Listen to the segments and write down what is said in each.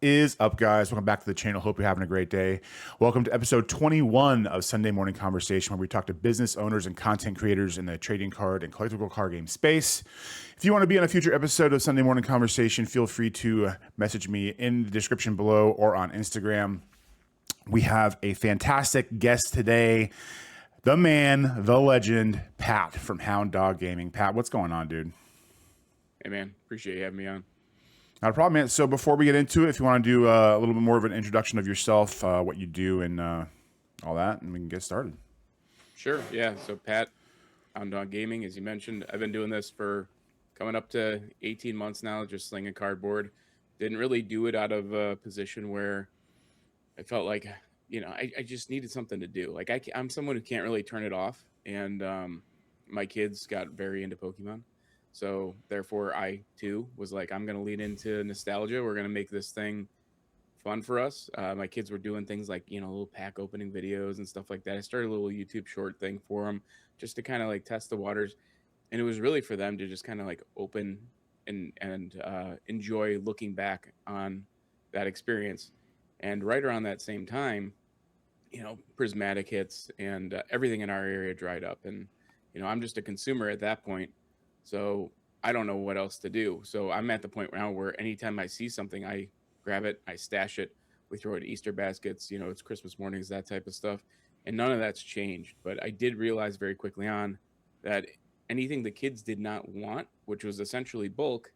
is up, guys? Welcome back to the channel. Hope you're having a great day. Welcome to episode 21 of Sunday Morning Conversation, where we talk to business owners and content creators in the trading card and collectible card game space. If you want to be on a future episode of Sunday Morning Conversation, feel free to message me in the description below or on Instagram. We have a fantastic guest today, the man, the legend, Pat from Hounddoggaming. Pat, what's going on, dude? Hey, man. Appreciate you having me on. Not a problem, man. So before we get into it, if you want to do a little bit more of an introduction of yourself, what you do, and all that, and we can get started. Sure. Yeah. So Pat, Hounddoggaming, as you mentioned, I've been doing this for coming up to 18 months now, just slinging cardboard. Didn't really do it out of a position where I felt like, I just needed something to do. Like I'm someone who can't really turn it off. And my kids got very into Pokemon. So therefore, I too was like, I'm going to lean into nostalgia. We're going to make this thing fun for us. My kids were doing things like, little pack opening videos and stuff like that. I started a little YouTube short thing for them just to kind of like test the waters. And it was really for them to just kind of like open and enjoy looking back on that experience. And right around that same time, prismatic hits and everything in our area dried up. And, I'm just a consumer at that point. So I don't know what else to do. So I'm at the point now where anytime I see something, I grab it, I stash it. We throw it in Easter baskets, it's Christmas mornings, that type of stuff. And none of that's changed. But I did realize very quickly on that anything the kids did not want, which was essentially bulk,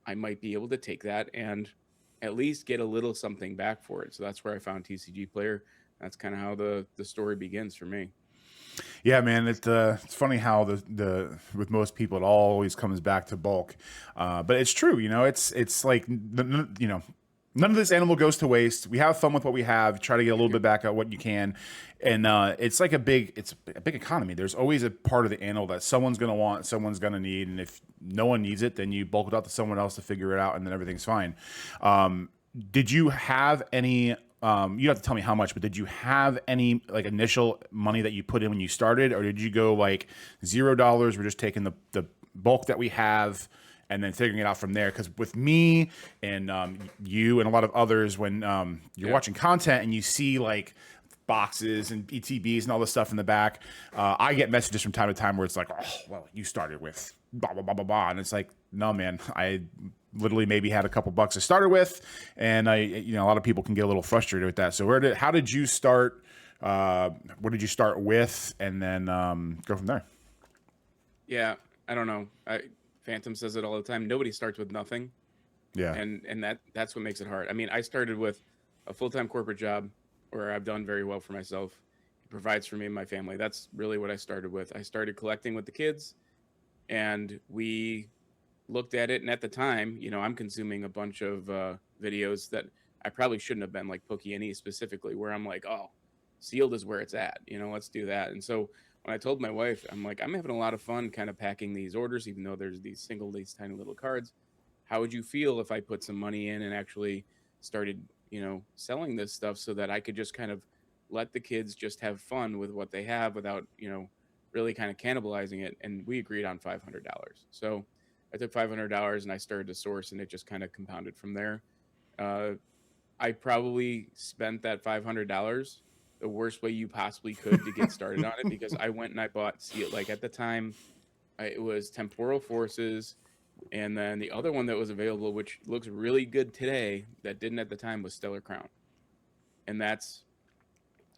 I might be able to take that and at least get a little something back for it. So that's where I found Tcgplayer. That's kind of how the story begins for me. Yeah, man, it's funny how the with most people it always comes back to bulk, but it's true. It's like none of this animal goes to waste. We have fun with what we have. Try to get a little bit back at what you can, and it's like a big economy. There's always a part of the animal that someone's gonna want, someone's gonna need, and if no one needs it, then you bulk it out to someone else to figure it out, and then everything's fine. Did you have any? You don't have to tell me how much, but did you have any like initial money that you put in when you started, or did you go like $0? We're just taking the bulk that we have and then figuring it out from there? Because with me and you and a lot of others, when you're watching content and you see like boxes and ETBs and all this stuff in the back, I get messages from time to time where it's like, oh, well, you started with blah, blah, blah, blah, blah. And it's like, no, man, I literally maybe had a couple bucks to start with. And a lot of people can get a little frustrated with that. So how did you start? What did you start with? And then go from there. Yeah, I don't know. Phantom says it all the time. Nobody starts with nothing. Yeah. And that's what makes it hard. I mean, I started with a full-time corporate job where I've done very well for myself. It provides for me and my family. That's really what I started with. I started collecting with the kids, and we looked at it. And at the time, I'm consuming a bunch of videos that I probably shouldn't have been, like Poke&E specifically, where I'm like, oh, sealed is where it's at. Let's do that. And so when I told my wife, I'm like, I'm having a lot of fun kind of packing these orders, even though there's these these tiny little cards. How would you feel if I put some money in and actually started, selling this stuff so that I could just kind of let the kids just have fun with what they have without, really kind of cannibalizing it? And we agreed on $500. So I took $500 and I started to source, and it just kind of compounded from there. I probably spent that $500 the worst way you possibly could to get started on it, because I went and I bought, like at the time, it was Temporal Forces. And then the other one that was available, which looks really good today, that didn't at the time, was Stellar Crown. And that's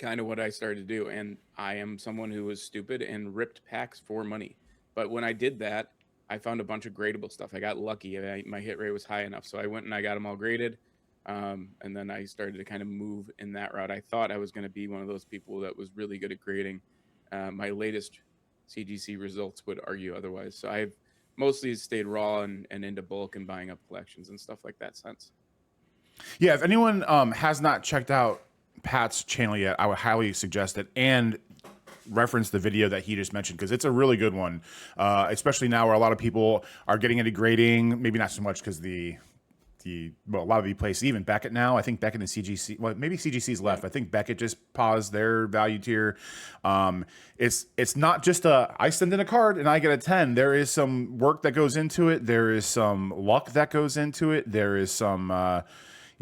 kind of what I started to do. And I am someone who was stupid and ripped packs for money. But when I did that, I found a bunch of gradable stuff. I got lucky. My hit rate was high enough. So I went and I got them all graded. And then I started to kind of move in that route. I thought I was going to be one of those people that was really good at grading. My latest CGC results would argue otherwise. So I've mostly stayed raw and into bulk and buying up collections and stuff like that since. Yeah, if anyone has not checked out Pat's channel yet, I would highly suggest it, and reference the video that he just mentioned, because it's a really good one, especially now where a lot of people are getting into grading. Maybe not so much because a lot of the places, even Beckett now, I think Beckett and CGC, well, maybe CGC's left. I think Beckett just paused their value tier. It's not just I send in a card and I get a 10. There is some work that goes into it. There is some luck that goes into it. There is some,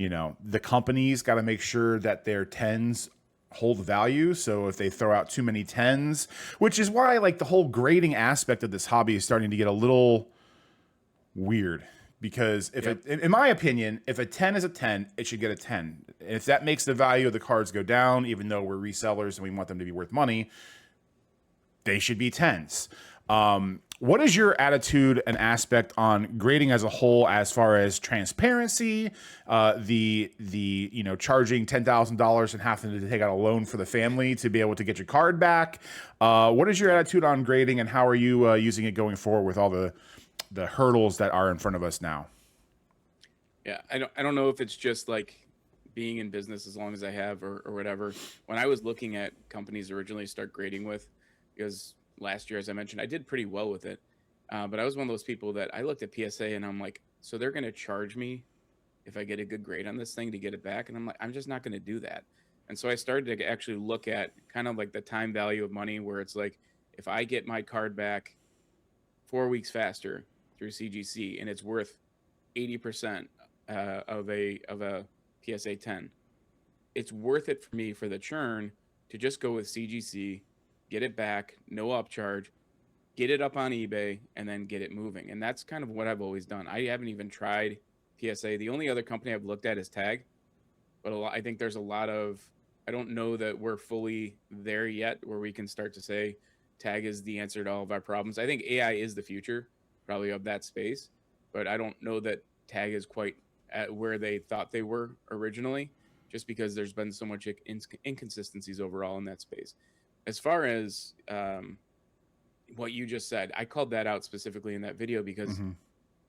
The companies got to make sure that their tens hold value. So if they throw out too many tens, which is why like the whole grading aspect of this hobby is starting to get a little weird. Because if in my opinion, if a 10 is a 10, it should get a 10. And if that makes the value of the cards go down, even though we're resellers and we want them to be worth money, they should be 10s. What is your attitude and aspect on grading as a whole, as far as transparency, the charging $10,000 and having to take out a loan for the family to be able to get your card back? What is your attitude on grading, and how are you using it going forward with all the hurdles that are in front of us now? Yeah, I don't know if it's just like being in business as long as I have or whatever. When I was looking at companies originally to start grading with, because last year, as I mentioned, I did pretty well with it. But I was one of those people that I looked at PSA and I'm like, so they're going to charge me if I get a good grade on this thing to get it back? And I'm like, I'm just not going to do that. And so I started to actually look at kind of like the time value of money, where it's like, if I get my card back 4 weeks faster through CGC and it's worth 80% of a PSA 10, it's worth it for me for the churn to just go with CGC, get it back, no upcharge, get it up on eBay, and then get it moving. And that's kind of what I've always done. I haven't even tried PSA. The only other company I've looked at is Tag, but I think there's a lot of, I don't know that we're fully there yet where we can start to say Tag is the answer to all of our problems. I think AI is the future probably of that space, but I don't know that Tag is quite at where they thought they were originally, just because there's been so much inconsistencies overall in that space. As far as what you just said, I called that out specifically in that video because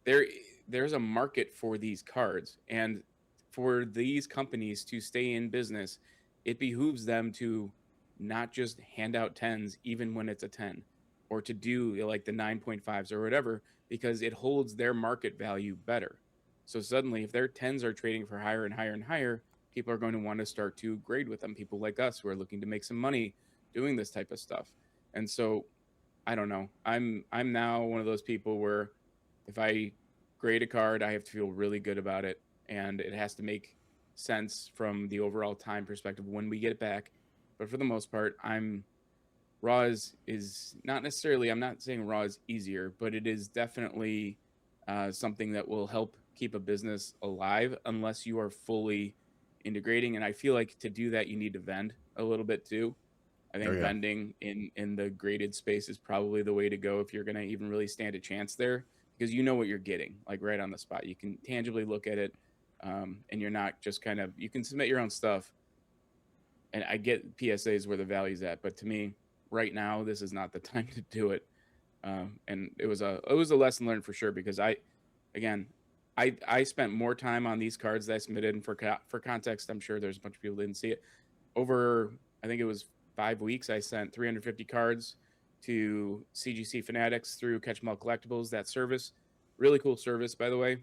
there's a market for these cards, and for these companies to stay in business, it behooves them to not just hand out 10s even when it's a 10, or to do like the 9.5s or whatever, because it holds their market value better. So suddenly, if their 10s are trading for higher and higher and higher, people are going to want to start to grade with them. People like us who are looking to make some money doing this type of stuff. And so I don't know. I'm now one of those people where if I grade a card, I have to feel really good about it, and it has to make sense from the overall time perspective when we get it back. But for the most part, raw is not necessarily, I'm not saying raw is easier, but it is definitely something that will help keep a business alive unless you are fully integrating. And I feel like to do that, you need to vend a little bit too. I think vending in the graded space is probably the way to go if you're going to even really stand a chance there, because you know what you're getting, like right on the spot. You can tangibly look at it, and you're not just kind of, you can submit your own stuff. And I get PSAs where the value's at, but to me, right now, this is not the time to do it. And it was a lesson learned for sure, because I spent more time on these cards that I submitted, and for context, I'm sure there's a bunch of people that didn't see it. Over, I think it was 5 weeks, I sent 350 cards to CGC Fanatics through Catch 'em All Collectibles, that service. Really cool service, by the way.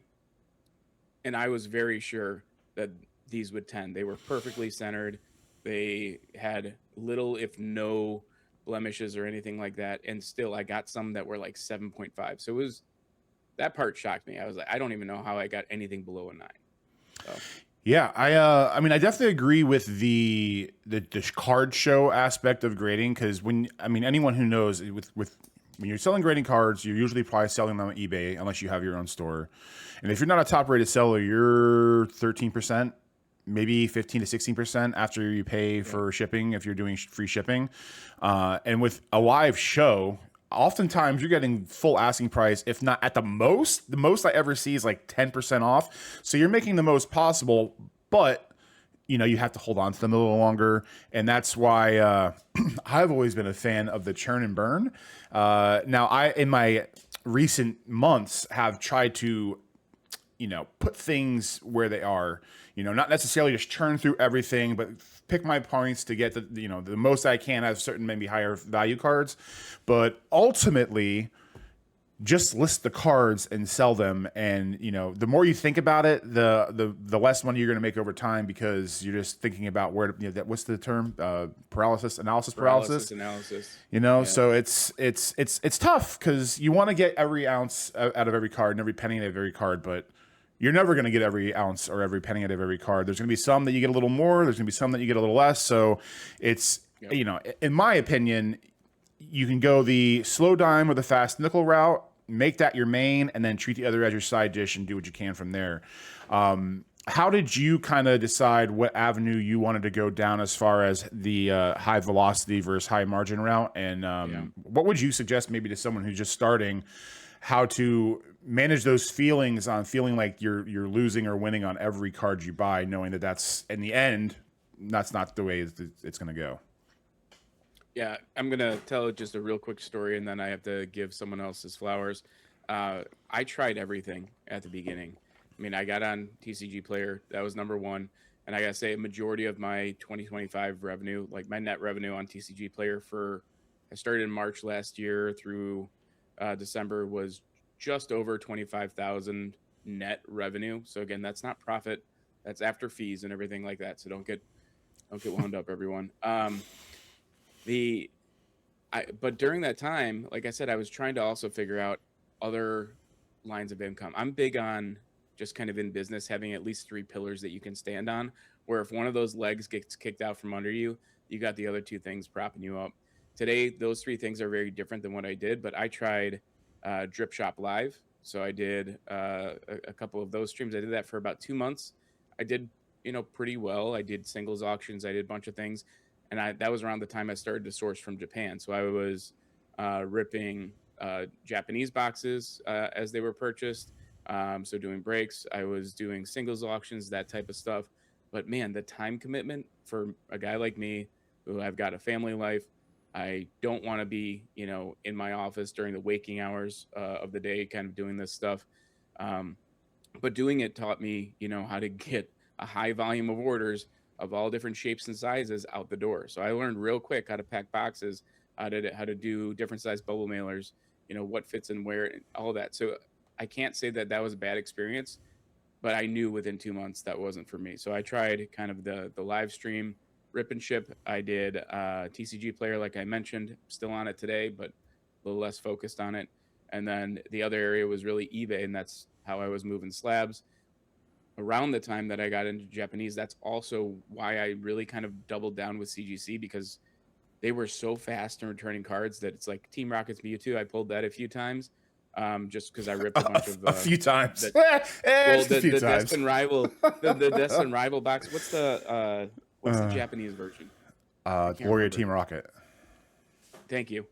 And I was very sure that these would 10. They were perfectly centered. They had little, if no, blemishes or anything like that. And still, I got some that were like 7.5. So that part shocked me. I was like, I don't even know how I got anything below a 9. So. Yeah, I mean, I definitely agree with the card show aspect of grading, because anyone who knows with when you're selling grading cards, you're usually probably selling them on eBay unless you have your own store. And if you're not a top rated seller, you're 13%, maybe 15 to 16% after you pay for shipping if you're doing free shipping. And with a live show, oftentimes you're getting full asking price, if not at the most I ever see is like 10% off. So you're making the most possible, but you have to hold on to them a little longer. And that's why I've always been a fan of the churn and burn. Now I, in my recent months, have tried to, put things where they are, not necessarily just churn through everything, but pick my points to get the most I can out of certain maybe higher value cards. But ultimately, just list the cards and sell them. And, the more you think about it, the less money you're going to make over time, because you're just thinking about where, what's the term? Analysis paralysis. Yeah. So it's tough, because you want to get every ounce out of every card and every penny out of every card, but you're never going to get every ounce or every penny out of every card. There's going to be some that you get a little more. There's going to be some that you get a little less. So it's, Yep. in my opinion, you can go the slow dime or the fast nickel route, make that your main, and then treat the other as your side dish and do what you can from there. How did you kind of decide what avenue you wanted to go down as far as the high velocity versus high margin route? And what would you suggest maybe to someone who's just starting, how to manage those feelings on feeling like you're losing or winning on every card you buy, knowing that that's in the end, that's not the way it's going to go? Yeah, I'm gonna tell just a real quick story, and then I have to give someone else his flowers. I tried everything at the beginning. I mean, I got on Tcgplayer. That was number one. And I gotta say, a majority of my 2025 revenue, like my net revenue on Tcgplayer I started in March last year through December, was just over 25,000 net revenue. So again, that's not profit. That's after fees and everything like that. So don't get wound up, everyone. But during that time, like I said, I was trying to also figure out other lines of income. I'm big on just kind of in business having at least 3 pillars that you can stand on, where if one of those legs gets kicked out from under you, you got the other 2 things propping you up. Today, those 3 things are very different than what I did, but I tried Drip Shop Live. So I did a couple of those streams. I did that for about 2 months. I did, pretty well. I did singles auctions. I did a bunch of things. And that was around the time I started to source from Japan. So I was ripping Japanese boxes as they were purchased. So doing breaks, I was doing singles auctions, that type of stuff. But man, the time commitment for a guy like me, who I've got a family life, I don't want to be, in my office during the waking hours of the day, kind of doing this stuff. But doing it taught me, how to get a high volume of orders of all different shapes and sizes out the door. So I learned real quick how to pack boxes, how to do different size bubble mailers, what fits in where, all that. So I can't say that was a bad experience, but I knew within 2 months that wasn't for me. So I tried kind of the live stream rip and ship. I did Tcgplayer, like I mentioned, still on it today, but a little less focused on it. And then the other area was really eBay, and that's how I was moving slabs. Around the time that I got into Japanese, that's also why I really kind of doubled down with CGC, because they were so fast in returning cards that it's like Team Rocket's Mewtwo. I pulled that a few times, just because I ripped a bunch of a few times. The Destin Rival, the Destin Rival box. What's the Japanese version? Gloria Team Rocket. Thank you.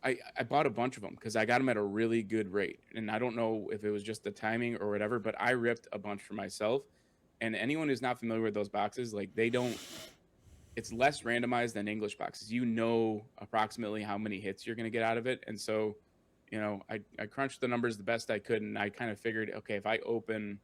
I bought a bunch of them because I got them at a really good rate. And I don't know if it was just the timing or whatever, but I ripped a bunch for myself. And anyone who's not familiar with those boxes, like it's less randomized than English boxes. You know approximately how many hits you're going to get out of it. And so, I crunched the numbers the best I could. And I kind of figured, okay, if I open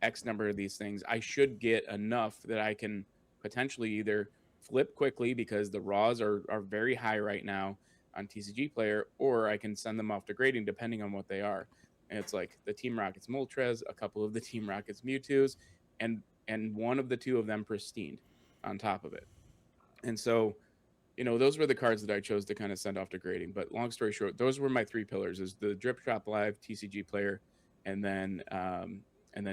X number of these things, I should get enough that I can potentially either flip quickly because the raws are very high right now on Tcgplayer, or I can send them off to grading depending on what they are. And it's like the Team Rockets Moltres, a couple of the Team Rockets Mewtwo's, and one of the 2 of them pristine on top of it. And so, those were the cards that I chose to kind of send off to grading. But long story short, those were my 3 pillars: is the Drip Shop Live, Tcgplayer, and then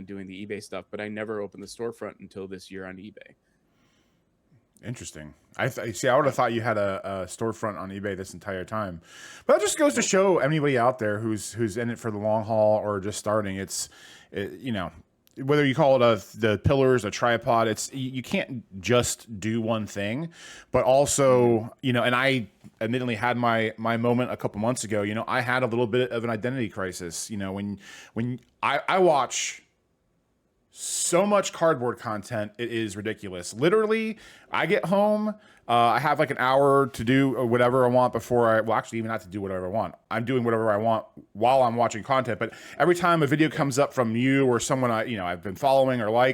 doing the eBay stuff. But I never opened the storefront until this year on eBay. Interesting. I would have thought you had a storefront on eBay this entire time, but that just goes to show anybody out there who's in it for the long haul or just starting. Whether you call it the pillars, a tripod, you can't just do one thing, but also, and I admittedly had my moment a couple months ago. I had a little bit of an identity crisis. When I watch so much cardboard content, it is ridiculous. Literally, I get home, I have like an hour to do whatever I want before actually even not to do whatever I want. I'm doing whatever I want while I'm watching content. But every time a video comes up from you or someone I've been following or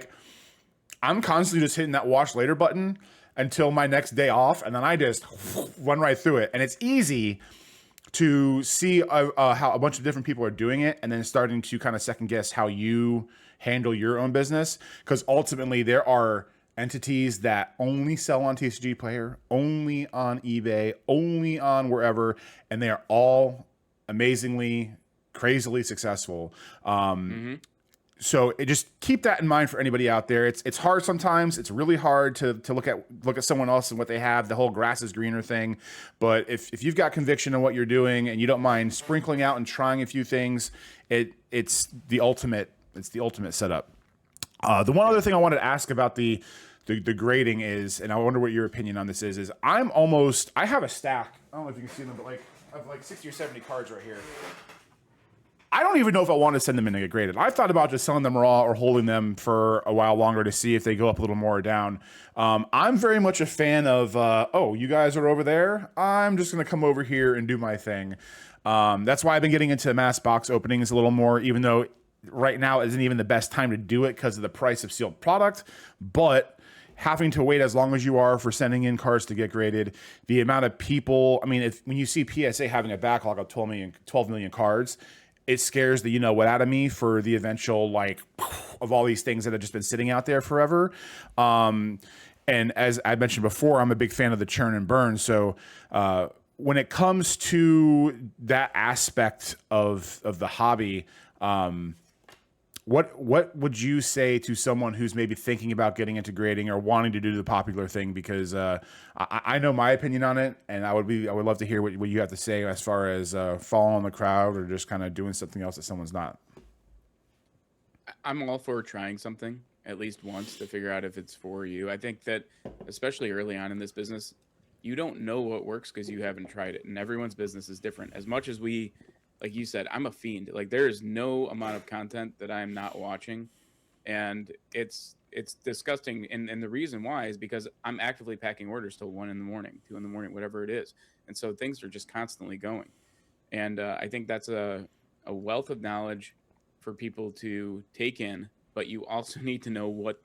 I'm constantly just hitting that watch later button until my next day off, and then I just run right through it. And it's easy to see how a bunch of different people are doing it, and then starting to kind of second guess how you handle your own business, because ultimately there are entities that only sell on Tcgplayer, only on eBay, only on wherever, and they are all amazingly, crazily successful. So it just keep that in mind for anybody out there. It's hard sometimes. It's really hard to look at someone else and what they have, the whole grass is greener thing. But if you've got conviction in what you're doing and you don't mind sprinkling out and trying a few things, it's the ultimate setup. The one other thing I wanted to ask about the grading is, and I wonder what your opinion on this is I have a stack. I don't know if you can see them, but like I have like 60 or 70 cards right here. I don't even know if I want to send them in to get graded. I've thought about just selling them raw or holding them for a while longer to see if they go up a little more or down. I'm very much a fan of, oh, you guys are over there. I'm just going to come over here and do my thing. That's why I've been getting into mass box openings a little more, even though right now isn't even the best time to do it because of the price of sealed product. But having to wait as long as you are for sending in cards to get graded, the amount of people, I mean, when you see PSA having a backlog of 12 million cards, it scares the what out of me for the eventual like of all these things that have just been sitting out there forever. And as I mentioned before, I'm a big fan of the churn and burn. So when it comes to that aspect of the hobby, what would you say to someone who's maybe thinking about getting into grading or wanting to do the popular thing? Because I know my opinion on it, and I would love to hear what you have to say as far as following the crowd or just kind of doing something else that someone's not. I'm all for trying something at least once to figure out if it's for you. I think that especially early on in this business, you don't know what works because you haven't tried it, and everyone's business is different. As much as we, like you said, I'm a fiend. Like there is no amount of content that I'm not watching, and it's disgusting. And the reason why is because I'm actively packing orders till 1 in the morning, 2 in the morning, whatever it is, and so things are just constantly going. And I think that's a wealth of knowledge for people to take in, but you also need to know what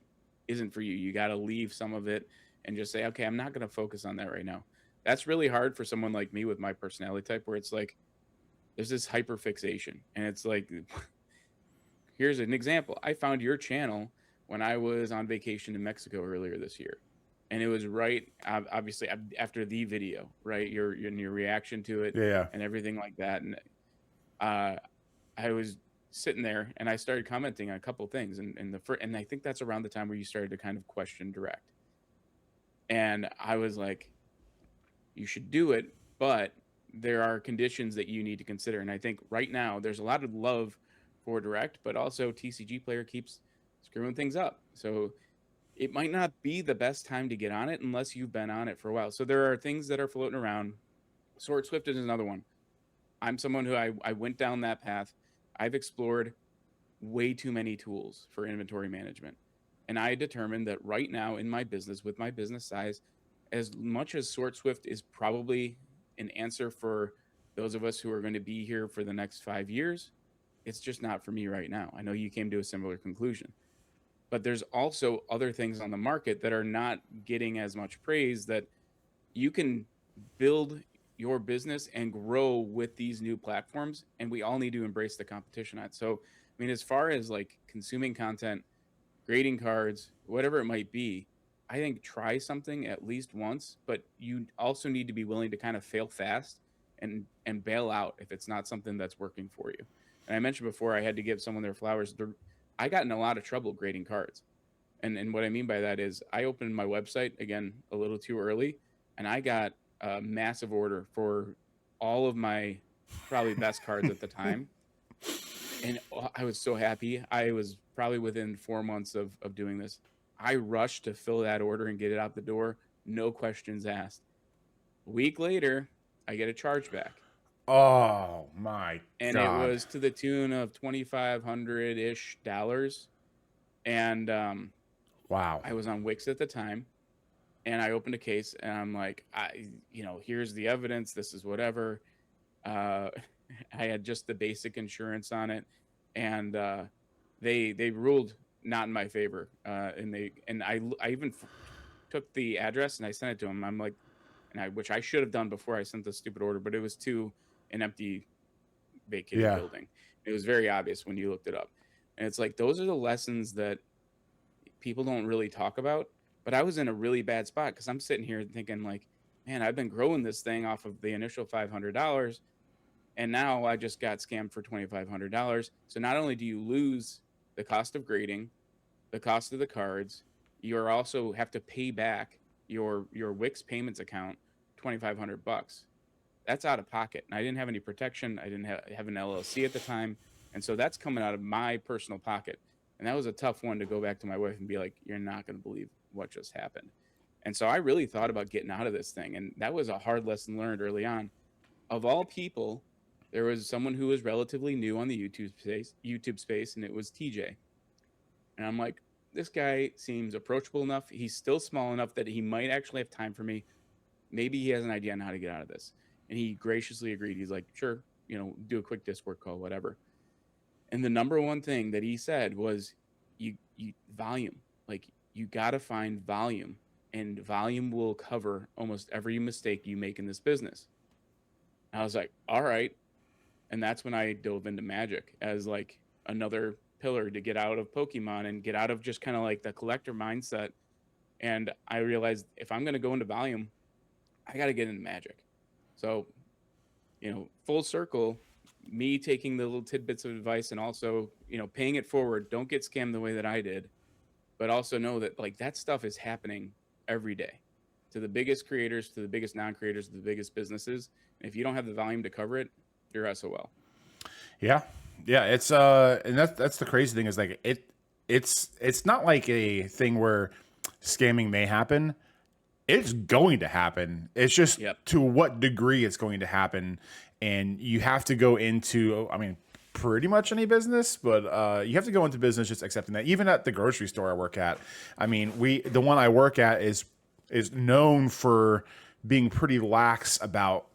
isn't for you. You got to leave some of it and just say, okay, I'm not going to focus on that right now. That's really hard for someone like me with my personality type, where it's like there's this hyper fixation, and it's like, here's an example. I found your channel when I was on vacation in Mexico earlier this year, and it was right, obviously, after the video, right? Your reaction to it, Yeah. and everything like that. And I was sitting there, and I started commenting on a couple of things, and I think that's around the time where you started to kind of question direct, and I was like, you should do it, but there are conditions that you need to consider. And I think right now there's a lot of love for direct, but also Tcgplayer keeps screwing things up. So it might not be the best time to get on it unless you've been on it for a while. So there are things that are floating around. Sword Swift is another one. I'm someone who I went down that path. I've explored way too many tools for inventory management. And I determined that right now in my business, with my business size, as much as Sword Swift is probably an answer for those of us who are going to be here for the next 5 years, it's just not for me right now. I know you came to a similar conclusion, but there's also other things on the market that are not getting as much praise, that you can build your business and grow with these new platforms, and we all need to embrace the competition on it. So I mean, as far as like consuming content, grading cards, whatever it might be, I think try something at least once, but you also need to be willing to kind of fail fast and bail out if it's not something that's working for you. And I mentioned before I had to give someone their flowers. I got in a lot of trouble grading cards. And what I mean by that is I opened my website again a little too early, and I got a massive order for all of my probably best cards at the time. And I was so happy. I was probably within 4 months of doing this. I rushed to fill that order and get it out the door. No questions asked. A week later, I get a chargeback. Oh my And it God. was to the tune of $2,500-ish. And Wow. I was on Wix at the time. And I opened a case, and I'm like, here's the evidence. This is whatever. I had just the basic insurance on it. And they ruled not in my favor. And I even took the address and I sent it to him. I'm like, which I should have done before I sent the stupid order, but it was to an empty vacated building. It was very obvious when you looked it up. And it's like, those are the lessons that people don't really talk about. But I was in a really bad spot because I'm sitting here thinking like, man, I've been growing this thing off of the initial $500. And now I just got scammed for $2,500. So not only do you lose the cost of grading, the cost of the cards. You are also have to pay back your Wix payments account $2,500. That's out of pocket. And I didn't have any protection. I didn't have an LLC at the time. And so that's coming out of my personal pocket. And that was a tough one to go back to my wife and be like, you're not going to believe what just happened. And so I really thought about getting out of this thing. And that was a hard lesson learned early on. Of all people, there was someone who was relatively new on the YouTube space, and it was TJ. And I'm like, this guy seems approachable enough. He's still small enough that he might actually have time for me. Maybe he has an idea on how to get out of this. And he graciously agreed. He's like, sure, do a quick Discord call, whatever. And the number one thing that he said was, you volume. Like, you got to find volume, and volume will cover almost every mistake you make in this business. I was like, all right. And that's when I dove into Magic as like another pillar to get out of Pokemon and get out of just kind of like the collector mindset. And I realized if I'm going to go into volume, I got to get into Magic. So, full circle, me taking the little tidbits of advice and also, paying it forward. Don't get scammed the way that I did, but also know that like that stuff is happening every day to the biggest creators, to the biggest non-creators, to the biggest businesses. And if you don't have the volume to cover it, you're SOL. Yeah. It's and that's the crazy thing is like it's not like a thing where scamming may happen. It's going to happen. It's just to what degree it's going to happen, and you have to go into. I mean, pretty much any business, but you have to go into business just accepting that. Even at the grocery store I work at, I mean, the one I work at is known for being pretty lax about,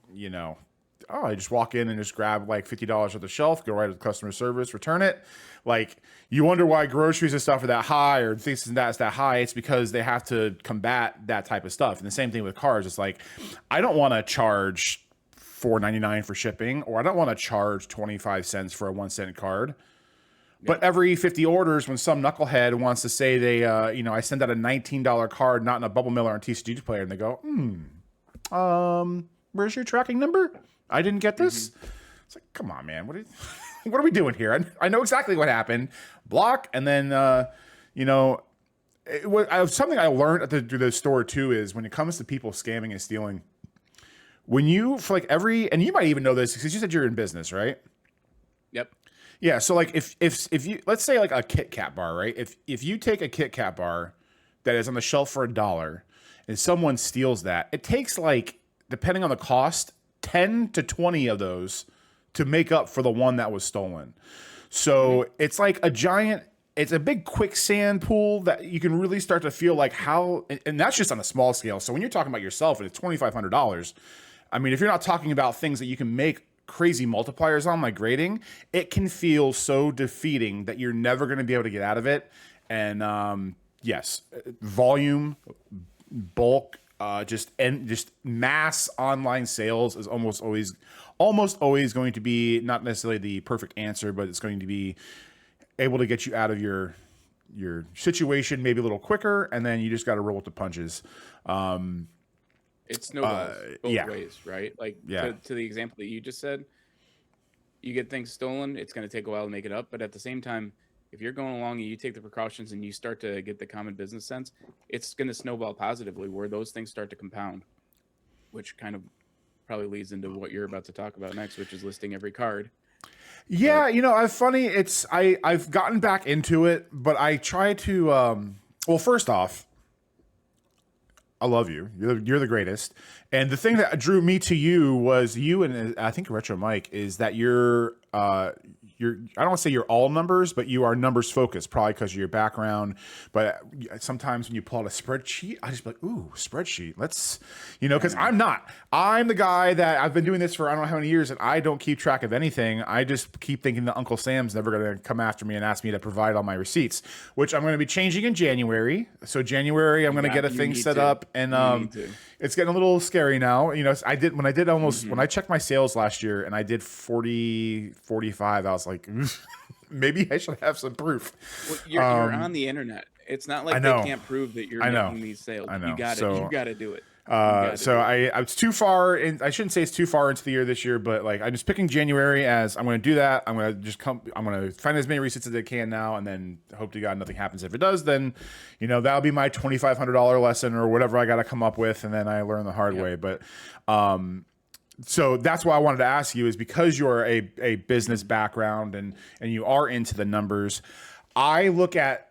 I just walk in and just grab like $50 off the shelf, go right to the customer service, return it. Like, you wonder why groceries and stuff are that high or this and that's that high. It's because they have to combat that type of stuff. And the same thing with cars. It's like, I don't want to charge $4.99 for shipping, or I don't want to charge 25 cents for a 1 cent card. But every 50 orders, when some knucklehead wants to say they, I send out a $19 card, not in a bubble mailer on Tcgplayer, and they go, where's your tracking number? I didn't get this. It's like, come on, man. What are we doing here? I know exactly what happened. Block, and then, something I learned at the store too is when it comes to people scamming and stealing, when you, for like and you might even know this because you said you're in business, right? Yep. Yeah. So like if you, let's say like a Kit Kat bar, right? If you take a Kit Kat bar that is on the shelf for $1 and someone steals that, it takes like, depending on the cost, 10 to 20 of those to make up for the one that was stolen. So it's like it's a big quicksand pool that you can really start to feel like how, and that's just on a small scale. So when you're talking about yourself and it's $2,500, I mean, if you're not talking about things that you can make crazy multipliers on, like grading, it can feel so defeating that you're never going to be able to get out of it. And yes, volume, bulk, just mass online sales is almost always going to be not necessarily the perfect answer, but it's going to be able to get you out of your situation maybe a little quicker, and then you just got to roll with the punches. It snowballs both ways, right? Like to the example that you just said, you get things stolen, it's going to take a while to make it up, but at the same time, if you're going along and you take the precautions and you start to get the common business sense, it's going to snowball positively where those things start to compound, which kind of probably leads into what you're about to talk about next, which is listing every card. Yeah, I've gotten back into it, but I try to, well, first off, I love you. You're the greatest. And the thing that drew me to you was you, and I think Retro Mike, is that you're I don't want to say you're all numbers, but you are numbers focused, probably because of your background. But sometimes when you pull out a spreadsheet, I just be like, ooh, spreadsheet. Let's, because I'm not. I'm the guy that I've been doing this for I don't know how many years, and I don't keep track of anything. I just keep thinking that Uncle Sam's never going to come after me and ask me to provide all my receipts, which I'm going to be changing in January. So January, I'm going to get a thing set up, and it's getting a little scary now. When I checked my sales last year and I did 45, I was like, maybe I should have some proof. Well, you're on the internet, It's not I like they know, can't prove that you're I know, making these sales. I You know. got it. You So got to do it. You got to so do it. I was too far in. I shouldn't say it's too far into the year this year, but like I'm just picking January as I'm going to do that. I'm going to just come. I'm going to find as many receipts as I can now, and then hope to God nothing happens. If it does, then that'll be my $2,500 lesson or whatever I got to come up with, and then I learn the hard Yep. way. But so that's why I wanted to ask you is because you're a business background and you are into the numbers. I look at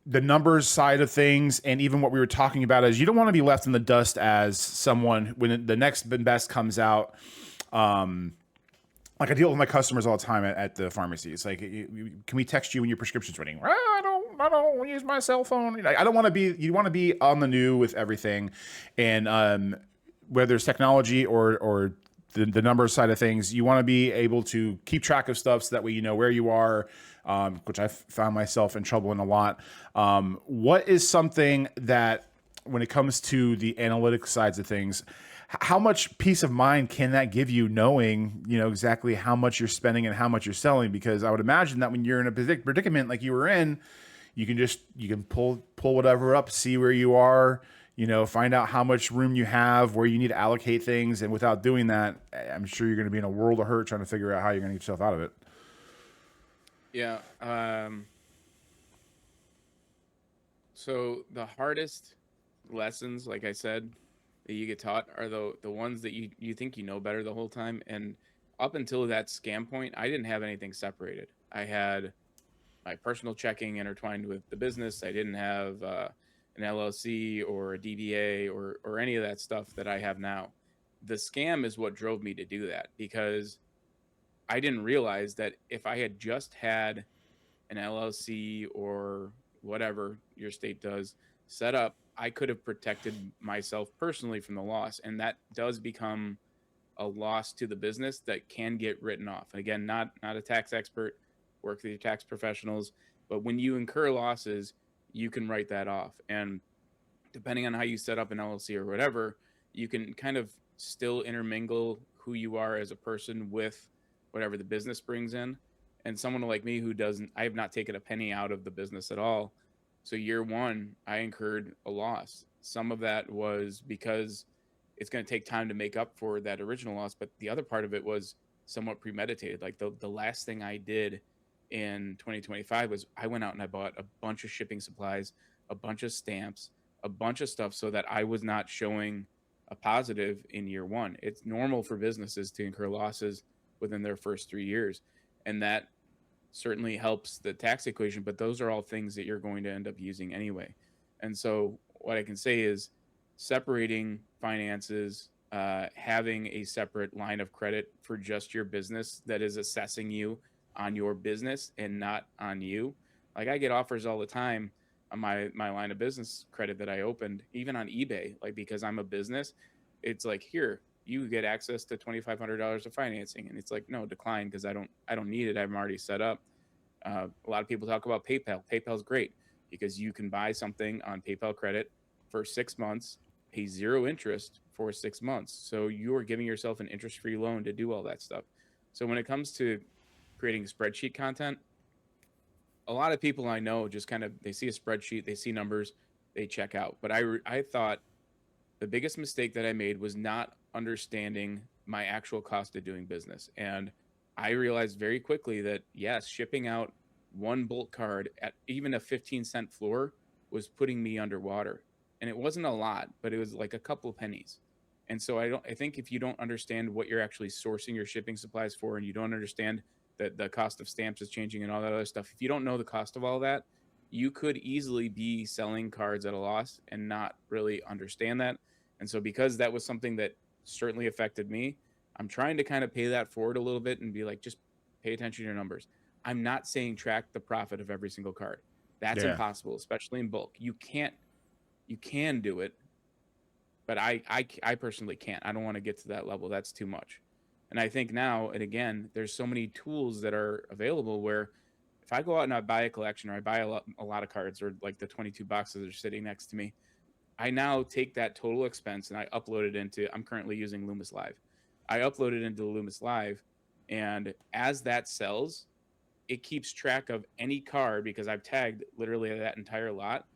the numbers side of things, and even what we were talking about is you don't want to be left in the dust as someone when the next best comes out. Like I deal with my customers all the time at the pharmacy. It's like, can we text you when your prescription's running? Well, I don't use my cell phone. I don't want to be. You want to be on the new with everything, and whether it's technology or the number side of things, you want to be able to keep track of stuff so that way you know where you are, which I found myself in trouble in a lot. What is something that, when it comes to the analytics sides of things, how much peace of mind can that give you knowing, exactly how much you're spending and how much you're selling? Because I would imagine that when you're in a predicament like you were in, you can pull whatever up, see where you are, find out how much room you have, where you need to allocate things. And without doing that, I'm sure you're going to be in a world of hurt trying to figure out how you're going to get yourself out of it. Yeah. So the hardest lessons, like I said, that you get taught are the ones that you think you know better the whole time. And up until that scam point, I didn't have anything separated. I had my personal checking intertwined with the business. I didn't have an LLC or a DBA or any of that stuff that I have now. The scam is what drove me to do that, because I didn't realize that if I had just had an LLC or whatever your state does set up, I could have protected myself personally from the loss. And that does become a loss to the business that can get written off. And again, not a tax expert, work with your tax professionals, but when you incur losses, you can write that off. And depending on how you set up an LLC or whatever, you can kind of still intermingle who you are as a person with whatever the business brings in. And someone like me who doesn't, I have not taken a penny out of the business at all. So year one, I incurred a loss. Some of that was because it's going to take time to make up for that original loss. But the other part of it was somewhat premeditated. Like the last thing I did in 2025 was I went out and I bought a bunch of shipping supplies, a bunch of stamps, a bunch of stuff so that I was not showing a positive in year one. It's normal for businesses to incur losses within their first 3 years. And that certainly helps the tax equation, but those are all things that you're going to end up using anyway. And so what I can say is separating finances, having a separate line of credit for just your business that is assessing you on your business and not on you. Like I get offers all the time on my line of business credit that I opened, even on eBay, like because I'm a business, it's like, here, you get access to $2,500 of financing. And it's like, no, decline, because I don't need it. I'm already set up. A lot of people talk about PayPal. PayPal's great because you can buy something on PayPal credit for 6 months, pay zero interest for 6 months. So you are giving yourself an interest-free loan to do all that stuff. So when it comes to creating spreadsheet content, a lot of people I know just kind of, they see a spreadsheet, they see numbers, they check out. But I thought the biggest mistake that I made was not understanding my actual cost of doing business. And I realized very quickly that yes, shipping out one bulk card at even a 15-cent floor was putting me underwater. And it wasn't a lot, but it was like a couple of pennies. And so I think if you don't understand what you're actually sourcing your shipping supplies for, and you don't understand that the cost of stamps is changing and all that other stuff, if you don't know the cost of all that, you could easily be selling cards at a loss and not really understand that. And so because that was something that certainly affected me, I'm trying to kind of pay that forward a little bit and be like, just pay attention to your numbers. I'm not saying track the profit of every single card. That's Yeah. impossible, especially in bulk. You can do it, but I personally can't. I don't want to get to that level. That's too much. And I think now, and again, there's so many tools that are available where if I go out and I buy a collection, or I buy a lot of cards, or like the 22 boxes that are sitting next to me, I now take that total expense and I upload it into, I'm currently using Loomis Live. I upload it into Loomis Live, and as that sells, it keeps track of any card because I've tagged literally that entire lot.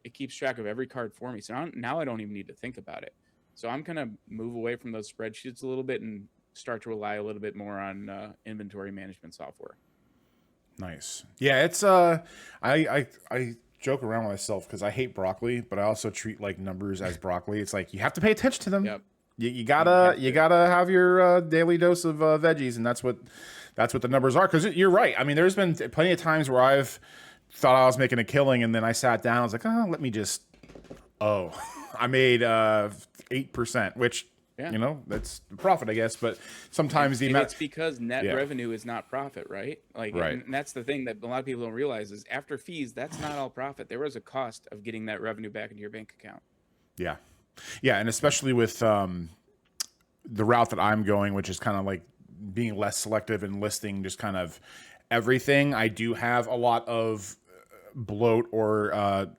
It keeps track of every card for me. So now I don't even need to think about it. So I'm going to move away from those spreadsheets a little bit and start to rely a little bit more on inventory management software. Nice. Yeah, it's I joke around with myself because I hate broccoli, but I also treat like numbers as broccoli. It's like you have to pay attention to them. Yep. You gotta have your daily dose of veggies, and that's what the numbers are. Because you're right. I mean, there's been plenty of times where I've thought I was making a killing, and then I sat down. I was like, oh, let me just. Oh, I made 8%, which. Yeah. You know, that's profit, I guess. But sometimes the amount. It's because net revenue is not profit, right? Like, right. And that's the thing that a lot of people don't realize is after fees, that's not all profit. There was a cost of getting that revenue back into your bank account. Yeah. Yeah. And especially with the route that I'm going, which is kind of like being less selective and listing just kind of everything. I do have a lot of bloat or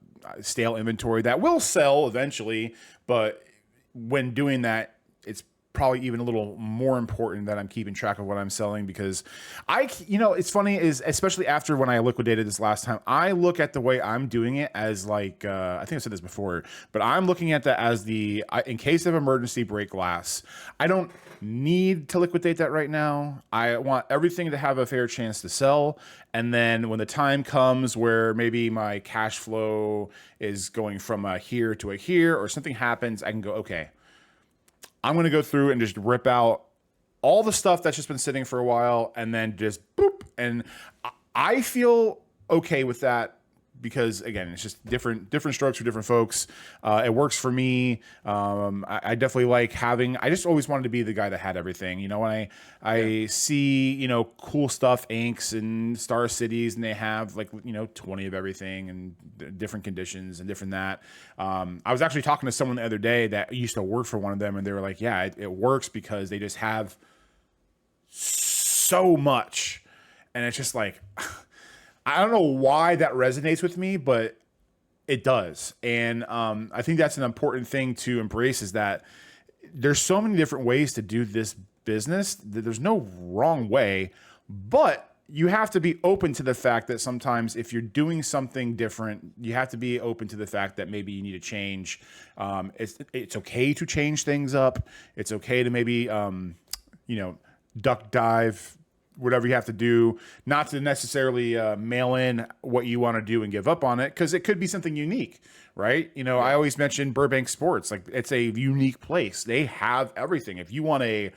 stale inventory that will sell eventually. But when doing that, it's probably even a little more important that I'm keeping track of what I'm selling because it's funny is especially after when I liquidated this last time, I look at the way I'm doing it as like, I think I said this before, but I'm looking at that as in case of emergency break glass. I don't need to liquidate that right now. I want everything to have a fair chance to sell. And then when the time comes where maybe my cash flow is going from a here to a here or something happens, I can go, okay, I'm going to go through and just rip out all the stuff that's just been sitting for a while and then just boop. And I feel okay with that because, again, it's just different strokes for different folks. It works for me. I definitely like I just always wanted to be the guy that had everything. You know, when I see, cool stuff, inks and Star Cities, and they have like, 20 of everything and different conditions and different that. I was actually talking to someone the other day that used to work for one of them, and they were like, yeah, it works because they just have so much. And it's just like... I don't know why that resonates with me, but it does. And I think that's an important thing to embrace is that there's so many different ways to do this business. There's no wrong way, but you have to be open to the fact that sometimes if you're doing something different, you have to be open to the fact that maybe you need to change. It's okay to change things up. It's okay to maybe, duck dive, whatever you have to do, not to necessarily mail in what you want to do and give up on it, because it could be something unique, right? I always mention Burbank Sports. Like, it's a unique place. They have everything. If you want a,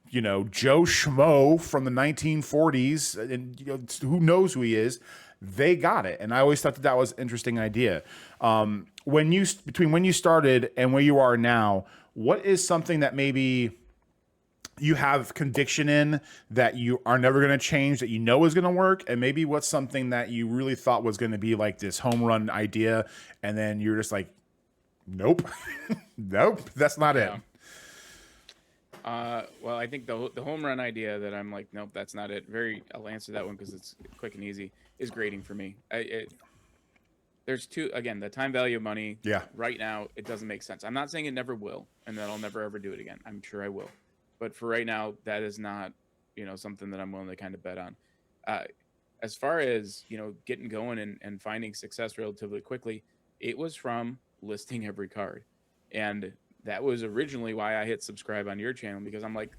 Joe Schmo from the 1940s, and who knows who he is, they got it. And I always thought that was an interesting idea. Between when you started and where you are now, what is something that maybe you have conviction in that you are never going to change, that is going to work? And maybe what's something that you really thought was going to be like this home run idea, and then you're just like, nope, nope, that's not it. Well, I think the home run idea that I'm like, nope, that's not it. I'll answer that one because it's quick and easy, is grading for me. There's the time value of money. Yeah. Right now, it doesn't make sense. I'm not saying it never will, and that I'll never ever do it again. I'm sure I will. But for right now, that is not, something that I'm willing to kind of bet on. As far as, getting going and finding success relatively quickly, it was from listing every card. And that was originally why I hit subscribe on your channel, because I'm like,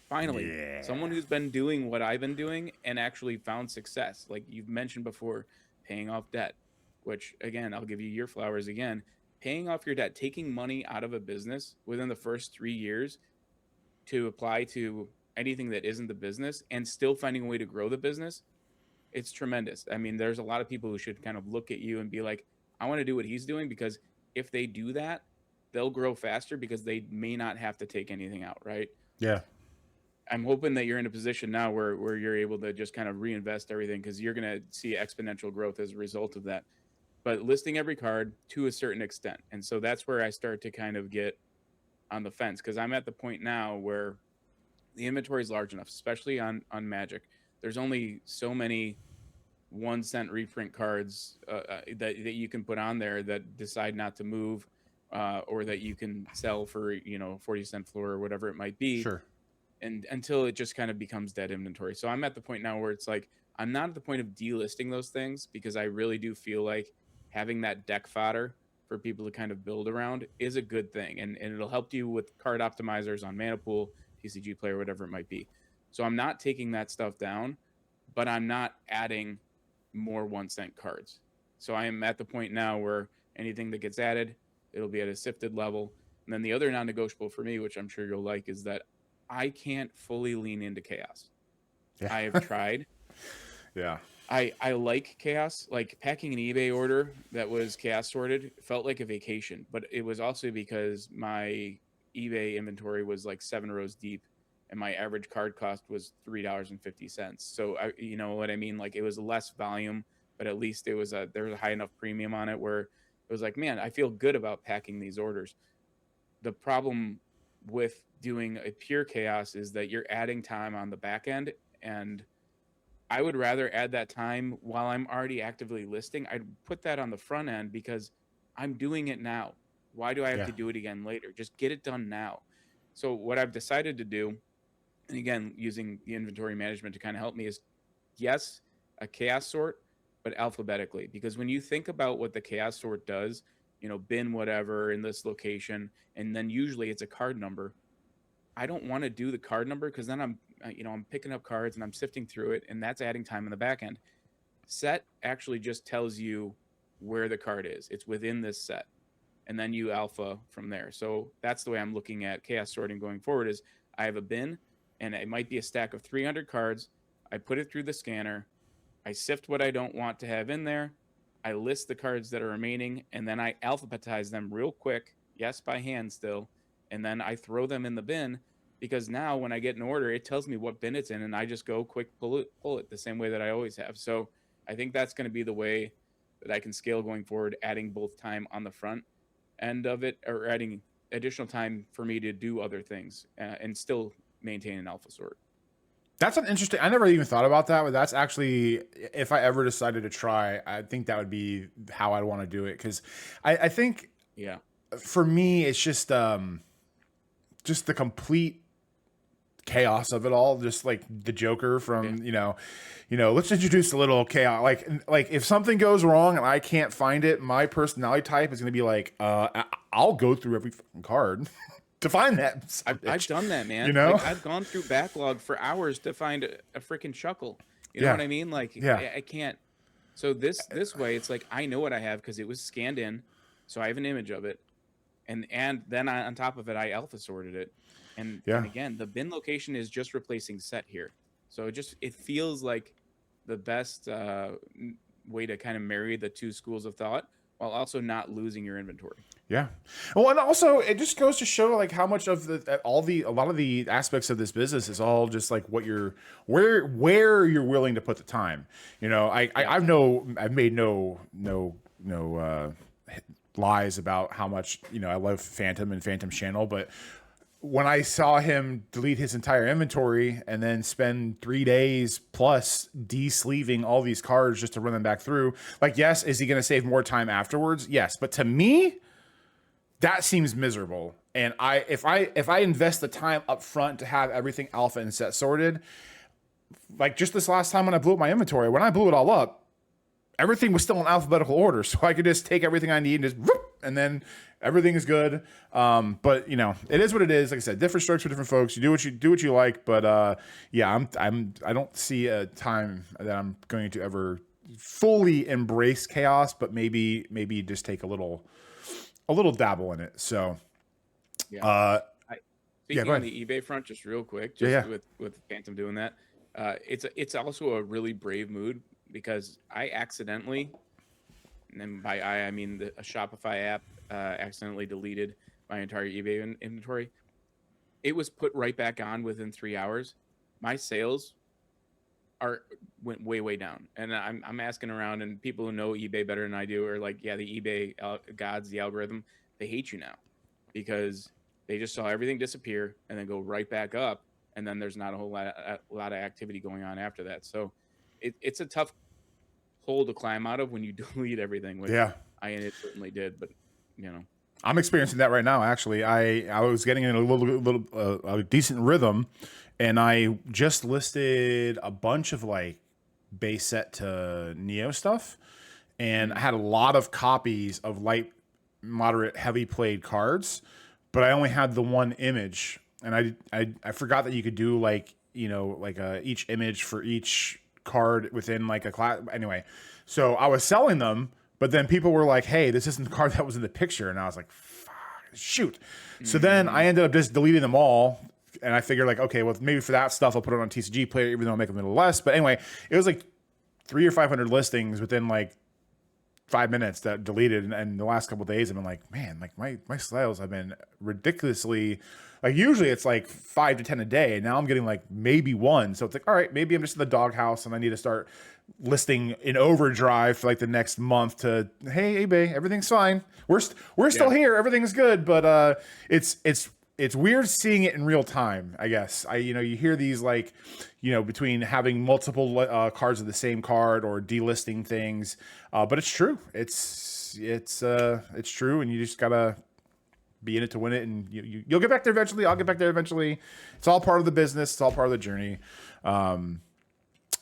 finally, someone who's been doing what I've been doing and actually found success. Like you've mentioned before, paying off debt, which, again, I'll give you your flowers again. Paying off your debt, taking money out of a business within the first 3 years to apply to anything that isn't the business and still finding a way to grow the business, it's tremendous. I mean, there's a lot of people who should kind of look at you and be like, I want to do what he's doing, because if they do that, they'll grow faster because they may not have to take anything out, right? Yeah. I'm hoping that you're in a position now where you're able to just kind of reinvest everything, because you're going to see exponential growth as a result of that. But listing every card to a certain extent. And so that's where I start to kind of get on the fence, because I'm at the point now where the inventory is large enough, especially on Magic. There's only so many 1 cent reprint cards that you can put on there that decide not to move, or that you can sell for 40-cent floor or whatever it might be. Sure. And until it just kind of becomes dead inventory. So I'm at the point now where it's like, I'm not at the point of delisting those things because I really do feel like having that deck fodder for people to kind of build around is a good thing. And it'll help you with card optimizers on Mana Pool, Tcgplayer, whatever it might be. So I'm not taking that stuff down, but I'm not adding more 1 cent cards. So I am at the point now where anything that gets added, it'll be at a sifted level. And then the other non-negotiable for me, which I'm sure you'll like, is that I can't fully lean into chaos. Yeah. I have tried. Yeah. I like chaos. Like packing an eBay order that was chaos sorted felt like a vacation, but it was also because my eBay inventory was like 7 rows deep and my average card cost was $3.50. So you know what I mean? Like it was less volume, but at least there was a high enough premium on it where it was like, man, I feel good about packing these orders. The problem with doing a pure chaos is that you're adding time on the back end, and I would rather add that time while I'm already actively listing. I'd put that on the front end because I'm doing it now. Why do I have to do it again later? Just get it done now. So what I've decided to do, and again, using the inventory management to kind of help me, is yes, a chaos sort, but alphabetically. Because when you think about what the chaos sort does, you know, bin whatever in this location, and then usually it's a card number. I don't want to do the card number because then I'm picking up cards and I'm sifting through it, and that's adding time in the back end. Set actually just tells you where the card is. It's within this set, and then you alpha from there. So that's the way I'm looking at chaos sorting going forward. Is I have a bin, and it might be a stack of 300 cards. I put it through the scanner. I sift what I don't want to have in there. I list the cards that are remaining, and then I alphabetize them real quick. Yes, by hand still. And then I throw them in the bin, because now when I get an order, it tells me what bin it's in, and I just go quick pull it the same way that I always have. So I think that's going to be the way that I can scale going forward, adding both time on the front end of it, or adding additional time for me to do other things and still maintain an alpha sort. That's an interesting, I never even thought about that, but that's actually, if I ever decided to try, I think that would be how I'd want to do it. Cause I think for me, it's just the complete chaos of it all, just like the Joker from let's introduce a little chaos. Like if something goes wrong and I can't find it, my personality type is going to be like, I'll go through every fucking card to find that. I've done that, man. You know, like, I've gone through backlog for hours to find a freaking Shuckle. You know what I mean? Like, I can't. So this way, it's like I know what I have because it was scanned in, so I have an image of it, and then on top of it, I alpha sorted it. And again, the bin location is just replacing set here. So it feels like the best way to kind of marry the two schools of thought while also not losing your inventory. Yeah. Well, and also it just goes to show like how much of a lot of the aspects of this business is all just like what where you're willing to put the time. You know, I've made no lies about how much, I love Phantom and Phantom's channel, but when I saw him delete his entire inventory and then spend 3 days plus de-sleeving all these cards just to run them back through, like, yes, is he going to save more time afterwards? Yes. But to me, that seems miserable. And if I invest the time up front to have everything alpha and set sorted, like just this last time when I blew up my inventory, when I blew it all up, everything was still in alphabetical order. So I could just take everything I need and just whoop, and then everything is good. But it is what it is. Like I said, different strokes for different folks. You do what you like. But I don't see a time that I'm going to ever fully embrace chaos, but maybe just take a little dabble in it. So speaking on the eBay front, just real quick, with Phantom doing that, it's also a really brave move because I accidentally, and by I mean a Shopify app, accidentally deleted my entire eBay inventory. It was put right back on within 3 hours. My sales went way down, and I'm asking around, and people who know eBay better than I do are like, yeah, the eBay gods, the algorithm, they hate you now because they just saw everything disappear and then go right back up, and then there's not a whole lot of activity going on after that. So it's a tough hole to climb out of when you delete everything, which I inadvertently did, but I'm experiencing that right now. Actually, I was getting in a decent rhythm, and I just listed a bunch of like base set to Neo stuff, and I had a lot of copies of light, moderate, heavy played cards, but I only had the one image, and I forgot that you could do like, you know, like each image for each card within like a class. Anyway, so I was selling them, but then people were like, "Hey, this isn't the card that was in the picture," and I was like, "Fuck, shoot." So then I ended up just deleting them all. And I figured like, okay, well, maybe for that stuff, I'll put it on Tcgplayer, even though I'll make them a little less. But anyway, it was like 300 or 500 listings within like 5 minutes that deleted. And the last couple of days, I've been like, man, like my sales have been ridiculously, like usually it's like 5 to 10 a day. And now I'm getting like maybe one. So it's like, all right, maybe I'm just in the doghouse and I need to start listing in overdrive for like the next month to, hey, eBay, everything's fine. We're still here. Everything's good. But it's weird seeing it in real time, I guess. You know, you hear these like, you know, between having multiple cards of the same card or delisting things, but it's true. It's true, and you just gotta be in it to win it, and you'll get back there eventually. I'll get back there eventually. It's all part of the business. It's all part of the journey.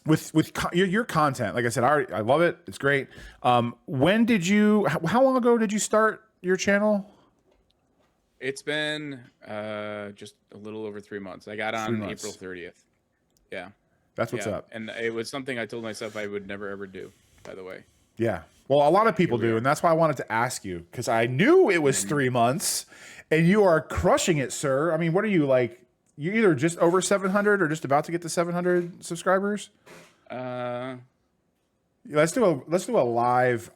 With your content, like I said, I love it. It's great. When did you? How long ago did you start your channel? It's been just a little over 3 months. I got on April 30th. Yeah. That's what's up. And it was something I told myself I would never, ever do, by the way. Yeah. Well, a lot of people do. And that's why I wanted to ask you, because I knew it was 3 months and you are crushing it, sir. I mean, what are you like? You're either just over 700 or just about to get to 700 subscribers? Let's do a live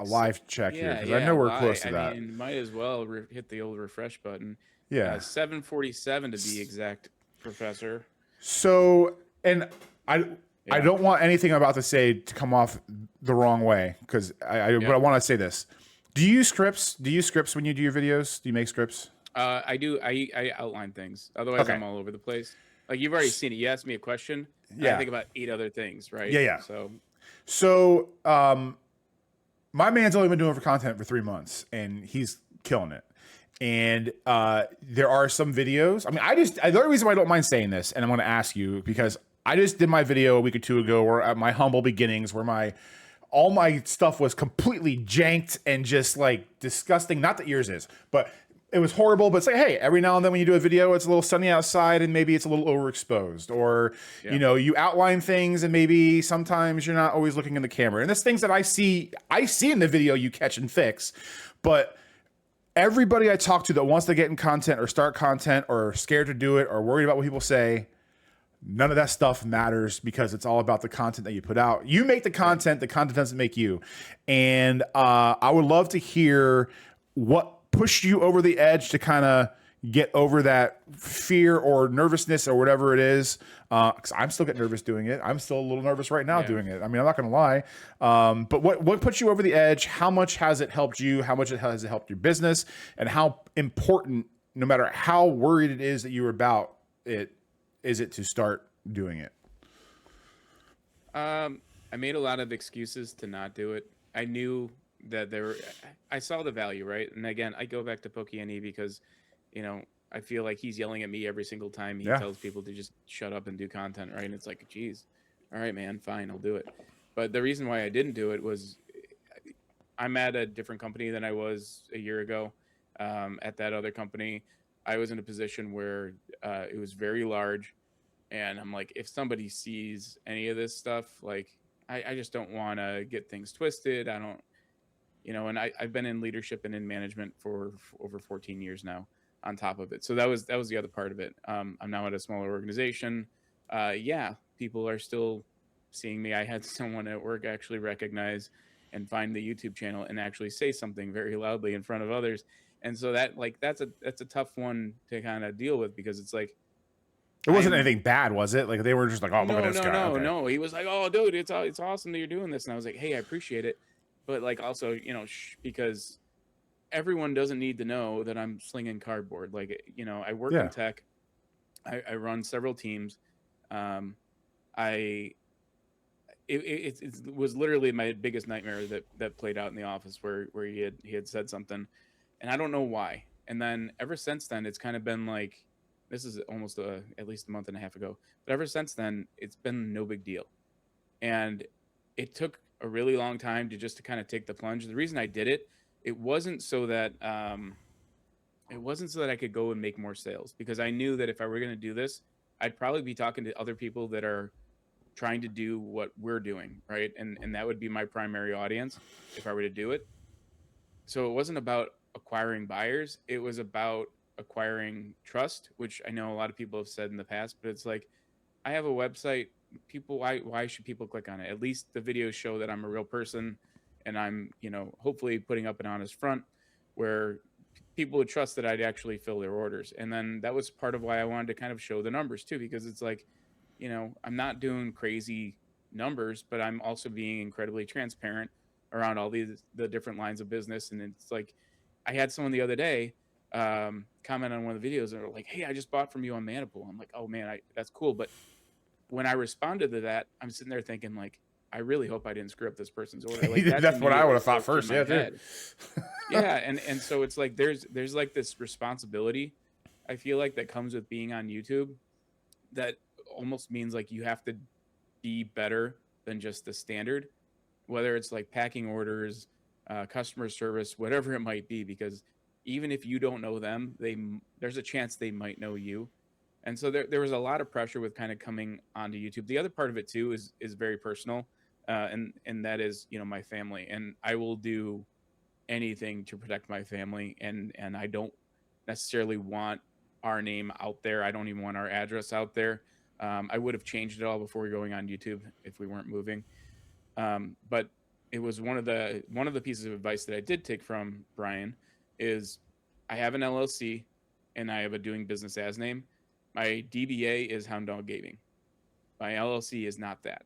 check here, because I know we're close to that. I mean, might as well hit the old refresh button. Yeah, 747 to be exact, Professor. So, and I don't want anything I'm about to say to come off the wrong way, because but I want to say this. Do you use scripts? Do you use scripts when you do your videos? Do you make scripts? I do. I outline things. Otherwise, I'm all over the place. Like, you've already seen it. You asked me a question. I think about 8 other things, right? Yeah. So, my man's only been doing for content for 3 months, and he's killing it. And there are some videos. I mean, the only reason why I don't mind saying this, and I'm going to ask you, because I just did my video a week or two ago, where at my humble beginnings, where all my stuff was completely janked and just like disgusting. Not that yours is, but it was horrible. But it's like, hey, every now and then when you do a video, it's a little sunny outside and maybe it's a little overexposed, or you know, you outline things and maybe sometimes you're not always looking in the camera. And there's things that I see in the video you catch and fix. But everybody I talk to that wants to get in content or start content or scared to do it or worried about what people say, none of that stuff matters, because it's all about the content that you put out. You make the content doesn't make you. And I would love to hear what pushed you over the edge to kind of get over that fear or nervousness or whatever it is. Because I'm still getting nervous doing it. I'm still a little nervous right now doing it. I mean, I'm not going to lie. But what puts you over the edge? How much has it helped you? How much has it helped your business? And how important, no matter how worried it is that you're about it, is it to start doing it? I made a lot of excuses to not do it. I knew that I saw the value, right? And again, I go back to Pokey because, you know, I feel like he's yelling at me every single time he tells people to just shut up and do content, right? And it's like, geez, all right, man, fine, I'll do it. But the reason why I didn't do it was I'm at a different company than I was a year ago. At that other company, I was in a position where it was very large. And I'm like, if somebody sees any of this stuff, like, I just don't want to get things twisted. I don't, you know, and I've been in leadership and in management for over 14 years now on top of it. So that was the other part of it. I'm now at a smaller organization. People are still seeing me. I had someone at work actually recognize and find the YouTube channel and actually say something very loudly in front of others. And so that's a tough one to kind of deal with, because it's like, it wasn't anything bad, was it? Like, they were just like, oh, look at this guy. No. He was like, oh, dude, it's awesome that you're doing this. And I was like, hey, I appreciate it. But like, also, you know, because everyone doesn't need to know that I'm slinging cardboard. Like, you know, I work in tech. I run several teams. It was literally my biggest nightmare that played out in the office where he had said something, and I don't know why. And then ever since then, it's kind of been like, this is almost at least a month and a half ago. But ever since then, it's been no big deal. And it took a really long time to kind of take the plunge. The reason I did it, it wasn't so that it wasn't so that I could go and make more sales, because I knew that if I were going to do this, I'd probably be talking to other people that are trying to do what we're doing, right? And that would be my primary audience if I were to do it. So it wasn't about acquiring buyers, it was about acquiring trust, which I know a lot of people have said in the past, but it's like, I have a website, people, why should people click on it? At least the videos show that I'm a real person, and I'm, you know, hopefully putting up an honest front where people would trust that I'd actually fill their orders. And then that was part of why I wanted to kind of show the numbers too, because it's like, you know, I'm not doing crazy numbers, but I'm also being incredibly transparent around all the different lines of business. And it's like, I had someone the other day comment on one of the videos, and they're like, "Hey, I just bought from you on Manipool." I'm like, "Oh man, that's cool." But when I responded to that, I'm sitting there thinking like, I really hope I didn't screw up this person's order. Like That's what I would have thought first. Yeah, too. Yeah, and so it's like there's like this responsibility, I feel like, that comes with being on YouTube, that almost means like you have to be better than just the standard, whether it's like packing orders, customer service, whatever it might be, because even if you don't know them, there's a chance they might know you. And so there was a lot of pressure with kind of coming onto YouTube. The other part of it too is very personal, and that is, you know, my family, and I will do anything to protect my family, and I don't necessarily want our name out there. I don't even want our address out there. I would have changed it all before going on YouTube if we weren't moving. But it was one of the pieces of advice that I did take from Brian is, I have an LLC and I have a doing business as name. My DBA is Hounddoggaming. My LLC is not that.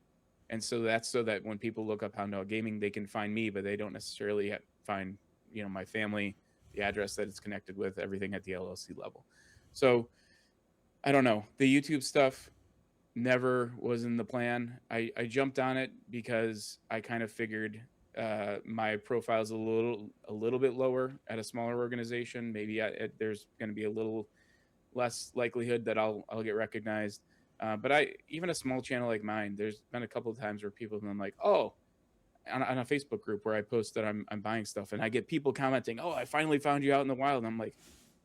And so that's so that when people look up Hounddoggaming, they can find me, but they don't necessarily find, you know, my family, the address that it's connected with, everything at the LLC level. So I don't know. The YouTube stuff never was in the plan. I jumped on it because I kind of figured my profile's a little bit lower at a smaller organization. Maybe there's going to be a little less likelihood that I'll get recognized. But even a small channel like mine, there's been a couple of times where people have been like, "Oh," on a Facebook group where I post that I'm buying stuff, and I get people commenting, "Oh, I finally found you out in the wild." And I'm like,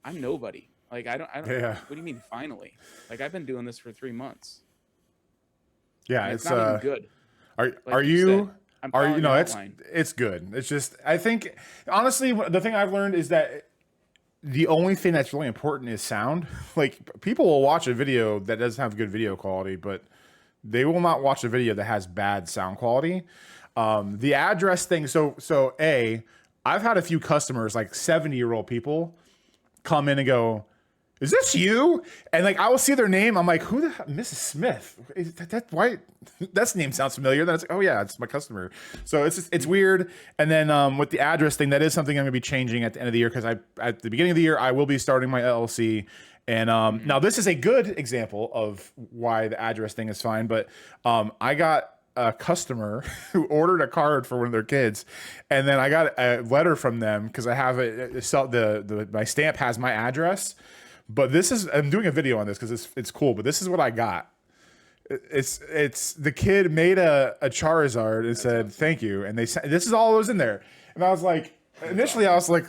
I'm nobody. Like I don't. Yeah. What do you mean finally? Like I've been doing this for 3 months. Yeah, And it's not even good. Are you? Are you? No, outline. it's good. It's just, I think honestly, the thing I've learned is that the only thing that's really important is sound. Like people will watch a video that doesn't have good video quality, but they will not watch a video that has bad sound quality. The address thing. So I've had a few customers, like 70-year-old people, come in and go, "Is this you?" And like I will see their name. I'm like, "Who the hell? Mrs. Smith? Is that why? That name sounds familiar." Then it's like, "Oh yeah, it's my customer." So it's weird. And then with the address thing, that is something I'm gonna be changing at the end of the year, because at the beginning of the year I will be starting my LLC. And now this is a good example of why the address thing is fine. But I got a customer who ordered a card for one of their kids, and then I got a letter from them because I have my stamp has my address. But I'm doing a video on this because it's cool. But this is what I got. It's the kid made a Charizard and said, awesome, "Thank you," and this is all that was in there. And I was like, initially I was like,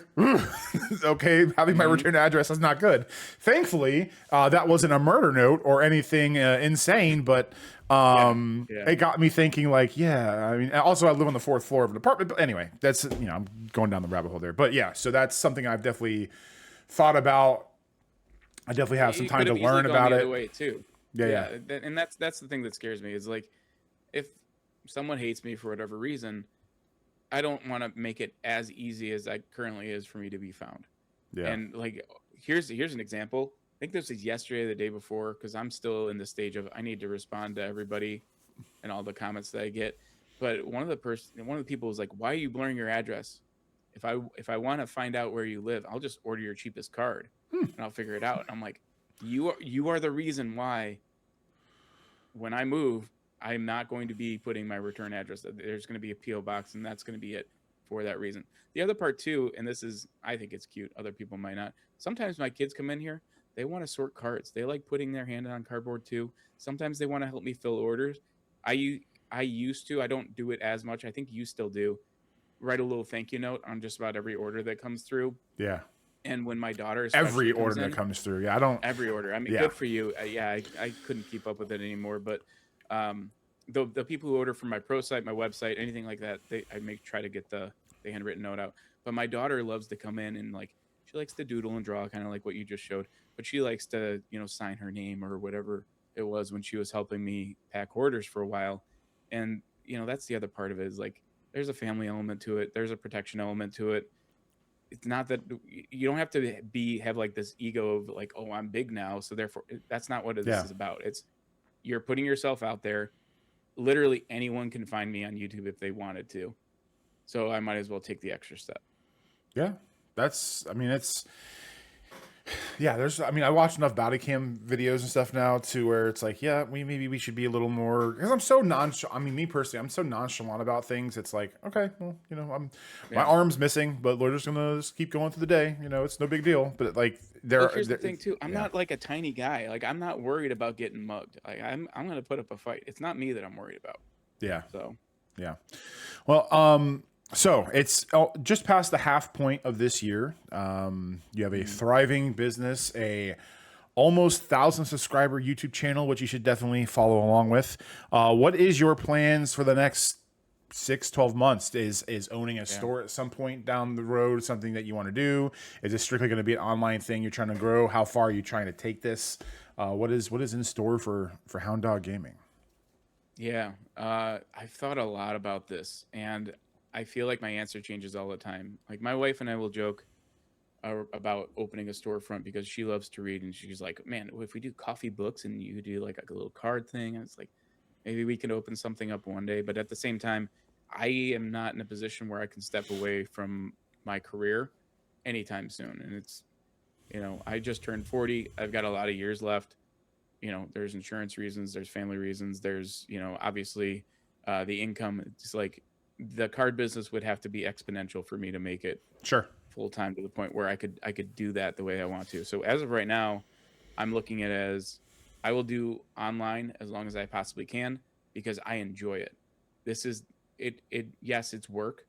okay, having my return address is not good. Thankfully, that wasn't a murder note or anything insane, but it got me thinking like, yeah, I mean, also I live on the 4th floor of an apartment. But anyway, that's, you know, I'm going down the rabbit hole there. But yeah, so that's something I've definitely thought about. I definitely have some time to learn about it. Way too. Yeah. And that's the thing that scares me is like, if someone hates me for whatever reason, I don't want to make it as easy as I currently is for me to be found. Yeah. And like, here's an example. I think this was yesterday or the day before, because I'm still in the stage of I need to respond to everybody and all the comments that I get. But one of the people was like, "Why are you blurring your address? If I want to find out where you live, I'll just order your cheapest card and I'll figure it out." And I'm like, you are the reason why when I move, I'm not going to be putting my return address. There's going to be a PO box, and that's going to be it for that reason. The other part too, and this is, I think it's cute, other people might not. Sometimes my kids come in here, they want to sort cards. They like putting their hand on cardboard too. Sometimes they want to help me fill orders. I I used to. I don't do it as much. I think you still do. Write a little thank you note on just about every order that comes through. Yeah. And when my daughter Every especially comes order that in, comes through. Yeah, I don't. every order. I mean, Yeah. good for you. Yeah, I couldn't keep up with it anymore. But um, the people who order from my pro site, my website, anything like that, I make try to get the handwritten note out. But my daughter loves to come in and like she likes to doodle and draw, kind of like what you just showed. But she likes to sign her name or whatever it was when she was helping me pack orders for a while. And that's the other part of it is like there's a family element to it. There's a protection element to it. It's not that you don't have to have like this ego of like, oh, I'm big now, so therefore that's not what this Yeah. is about. It's you're putting yourself out there. Literally anyone can find me on YouTube if they wanted to, so I might as well take the extra step. Yeah. I mean, it's, yeah, I mean, I watch enough body cam videos and stuff now to where it's like, yeah, maybe we should be a little more, because I'm so nonchalant. I mean, me personally, I'm so nonchalant about things. It's like, okay, well, my arm's missing, but we're just gonna just keep going through the day. It's no big deal. But like, Well, here's the thing too. I'm not like a tiny guy. Like I'm not worried about getting mugged. Like I'm gonna put up a fight. It's not me that I'm worried about. Yeah. So yeah. Well, so it's just past the half point of this year. You have a thriving business, a almost 1,000 subscriber YouTube channel, which you should definitely follow along with. What is your plans for the next 6-12 months? Is owning a store at some point down the road something that you want to do? Is this strictly going to be an online thing you're trying to grow? How far are you trying to take this? What is in store for Hounddoggaming? yeah, I've thought a lot about this, and I feel like my answer changes all the time. Like my wife and I will joke about opening a storefront because she loves to read, and she's like, "Man, if we do coffee books and you do like a little card thing," and it's like maybe we can open something up one day. But at the same time, I am not in a position where I can step away from my career anytime soon. And it's I just turned 40. I've got a lot of years left. There's insurance reasons, there's family reasons, there's obviously the income. It's like the card business would have to be exponential for me to make it Sure. full time to the point where I could do that the way I want to. So as of right now, I'm looking at it as I will do online as long as I possibly can because I enjoy it. This is it. Yes, it's work,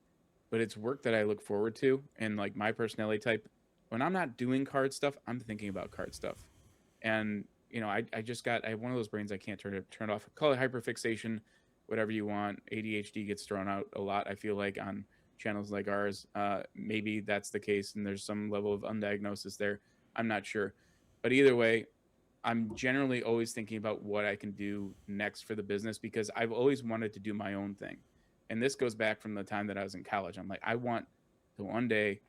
but it's work that I look forward to. And like my personality type, when I'm not doing card stuff, I'm thinking about card stuff. And I just got I have one of those brains I can't turn it off. Call it hyperfixation, whatever you want. ADHD gets thrown out a lot, I feel like, on channels like ours. Maybe that's the case, and there's some level of undiagnosis there. I'm not sure, but either way, I'm generally always thinking about what I can do next for the business because I've always wanted to do my own thing, and this goes back from the time that I was in college. I'm like, I want to one day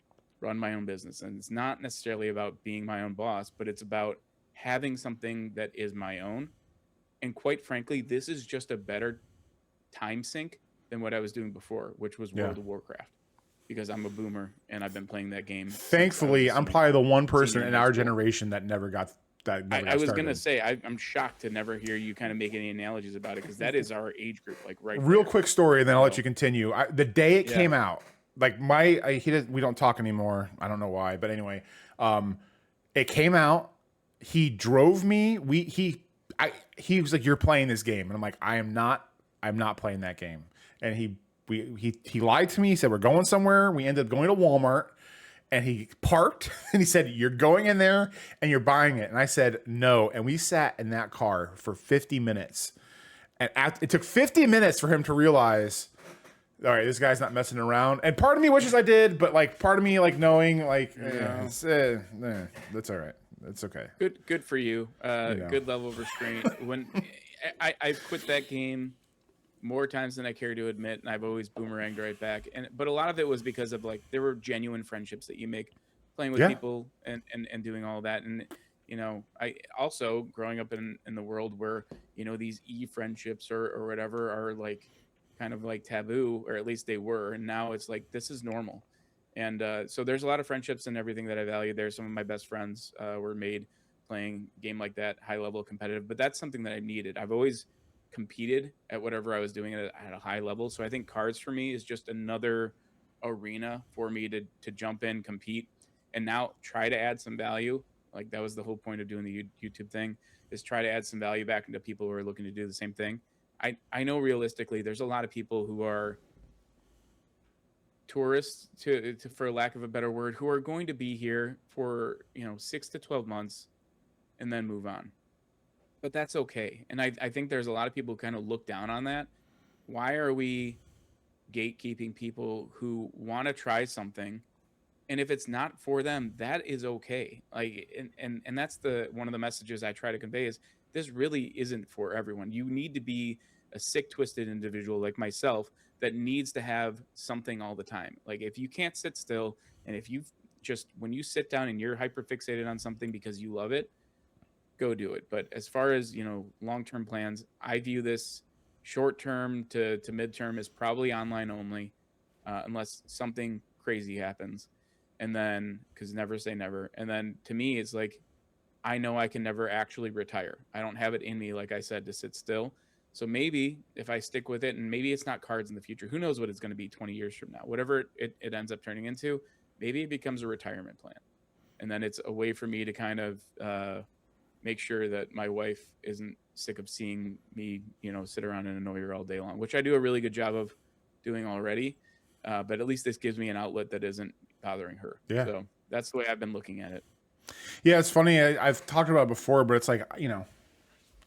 run my own business, and it's not necessarily about being my own boss, but it's about having something that is my own. And quite frankly, this is just a better time sink than what I was doing before, which was World of Warcraft, because I'm a boomer and I've been playing that game. Thankfully, I'm probably the one person in our school. generation that never got that. I was going to say, I'm shocked to never hear you kind of make any analogies about it because that is our age group, like right Real there. quick story, and then I'll let you continue. The day it came out, like we don't talk anymore. I don't know why, but anyway, it came out. He drove me. He was like, "You're playing this game," and I'm like, "I'm not playing that game." And he lied to me. He said we're going somewhere. We ended up going to Walmart, and he parked and he said, "You're going in there and you're buying it." And I said, "No." And we sat in that car for 50 minutes, and it took 50 minutes for him to realize, all right, this guy's not messing around. And part of me wishes I did, but like part of me like knowing like that's all right. It's okay. Good for you. Good level of restraint. When I've quit that game more times than I care to admit, and I've always boomeranged right back. But a lot of it was because of like there were genuine friendships that you make playing with people and doing all that. And I also growing up in the world where these friendships or whatever are like kind of like taboo, or at least they were, and now it's like this is normal. And so there's a lot of friendships and everything that I value there. Some of my best friends were made playing a game like that, high level competitive. But that's something that I needed. I've always competed at whatever I was doing at a high level. So I think cards for me is just another arena for me to jump in, compete, and now try to add some value. Like that was the whole point of doing the YouTube thing, is try to add some value back into people who are looking to do the same thing. I know realistically there's a lot of people who are tourists, to for lack of a better word, who are going to be here for 6 to 12 months and then move on. But that's okay. And I think there's a lot of people who kind of look down on that. Why are we gatekeeping people who want to try something? And if it's not for them, that is okay. Like, and that's the one of the messages I try to convey is this really isn't for everyone. You need to be a sick, twisted individual like myself that needs to have something all the time. Like, if you can't sit still, and if you just, when you sit down and you're hyper fixated on something because you love it, go do it. But as far as long-term plans, I view this short-term to midterm as probably online only, unless something crazy happens. And then, because never say never. And then to me, it's like, I know I can never actually retire. I don't have it in me, like I said, to sit still. So maybe if I stick with it, and maybe it's not cards in the future, who knows what it's going to be 20 years from now, whatever it ends up turning into, maybe it becomes a retirement plan. And then it's a way for me to kind of make sure that my wife isn't sick of seeing me, sit around and annoy her all day long, which I do a really good job of doing already. But at least this gives me an outlet that isn't bothering her. Yeah. So that's the way I've been looking at it. Yeah, it's funny. I've talked about it before, but it's like,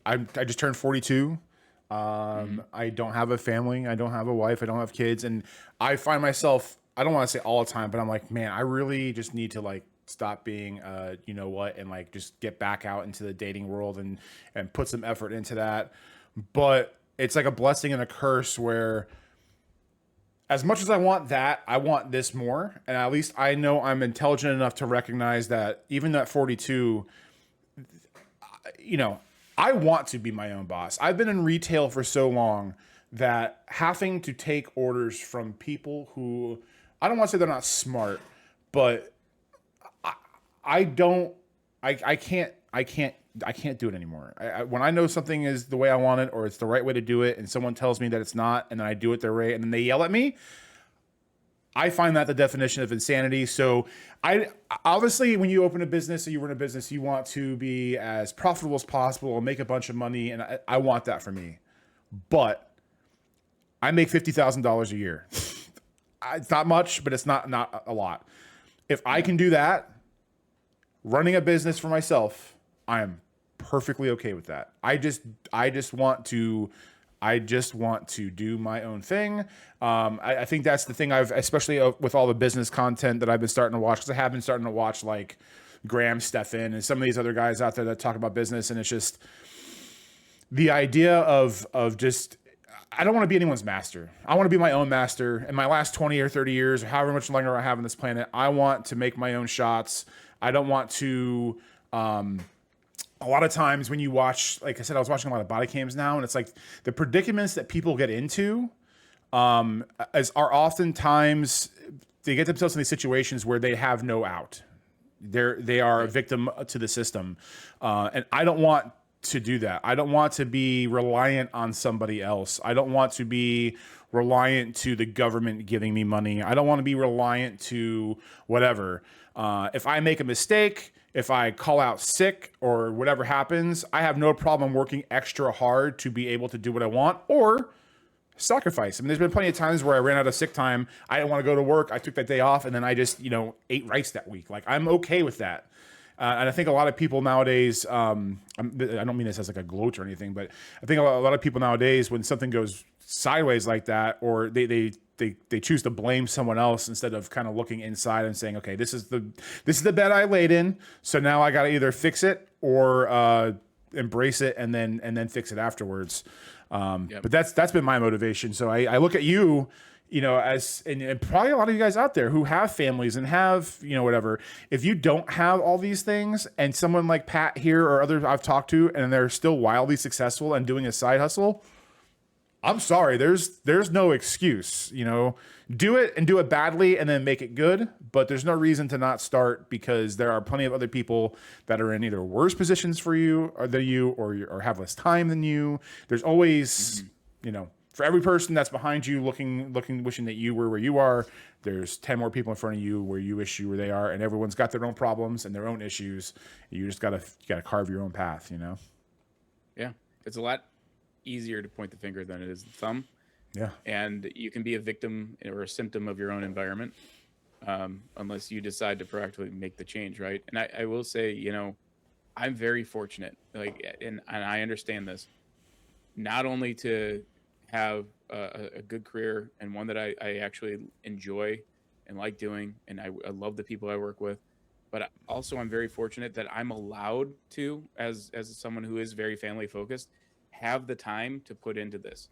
I just turned 42. I don't have a family. I don't have a wife. I don't have kids. And I find myself, I don't want to say all the time, but I'm like, man, I really just need to like stop being, and like just get back out into the dating world and put some effort into that. But it's like a blessing and a curse where as much as I want that, I want this more. And at least I know I'm intelligent enough to recognize that even at 42, I want to be my own boss. I've been in retail for so long that having to take orders from people who, I don't want to say they're not smart, but I can't do it anymore. When I know something is the way I want it, or it's the right way to do it, and someone tells me that it's not, and then I do it their way, and then they yell at me, I find that the definition of insanity. So I obviously, when you open a business or you run a business, you want to be as profitable as possible and make a bunch of money, and I want that for me. But I make $50,000 a year. It's not much, but it's not a lot. If I can do that, running a business for myself, I am perfectly okay with that. I just want to do my own thing. I think that's the thing especially with all the business content that I've been starting to watch, because I have been starting to watch like Graham Stephan and some of these other guys out there that talk about business. And it's just the idea of just, I don't want to be anyone's master. I want to be my own master. In my last 20 or 30 years, or however much longer I have on this planet, I want to make my own shots. I don't want to, a lot of times when you watch, like I said, I was watching a lot of body cams now, and it's like the predicaments that people get into are oftentimes they get themselves in these situations where they have no out. They are a victim to the system. And I don't want to do that. I don't want to be reliant on somebody else. I don't want to be reliant to the government giving me money. I don't want to be reliant to whatever. If I make a mistake, if I call out sick or whatever happens, I have no problem working extra hard to be able to do what I want or sacrifice. I mean, there's been plenty of times where I ran out of sick time. I didn't want to go to work. I took that day off, and then I just, ate rice that week. Like, I'm okay with that. And I think a lot of people nowadays, I don't mean this as like a gloat or anything, but I think a lot of people nowadays, when something goes sideways like that, or they choose to blame someone else instead of kind of looking inside and saying, okay, this is the bed I laid in, so now I got to either fix it or embrace it and then fix it afterwards. But that's been my motivation. So I look at you, as and probably a lot of you guys out there who have families and have whatever. If you don't have all these things, and someone like Pat here or others I've talked to, and they're still wildly successful and doing a side hustle, I'm sorry, there's no excuse. Do it and do it badly and then make it good, but there's no reason to not start, because there are plenty of other people that are in either worse positions for you or have less time than you. There's always, for every person that's behind you looking, wishing that you were where you are, there's 10 more people in front of you where you wish you were they are, and everyone's got their own problems and their own issues. You just gotta carve your own path, Yeah, it's a lot easier to point the finger than it is the thumb. Yeah. And you can be a victim or a symptom of your own environment, unless you decide to proactively make the change, right? And I will say, you know, I'm very fortunate, like, and I understand this, not only to have a good career and one that I actually enjoy and like doing, and I love the people I work with, but also I'm very fortunate that I'm allowed to, as someone who is very family focused, have the time to put into this.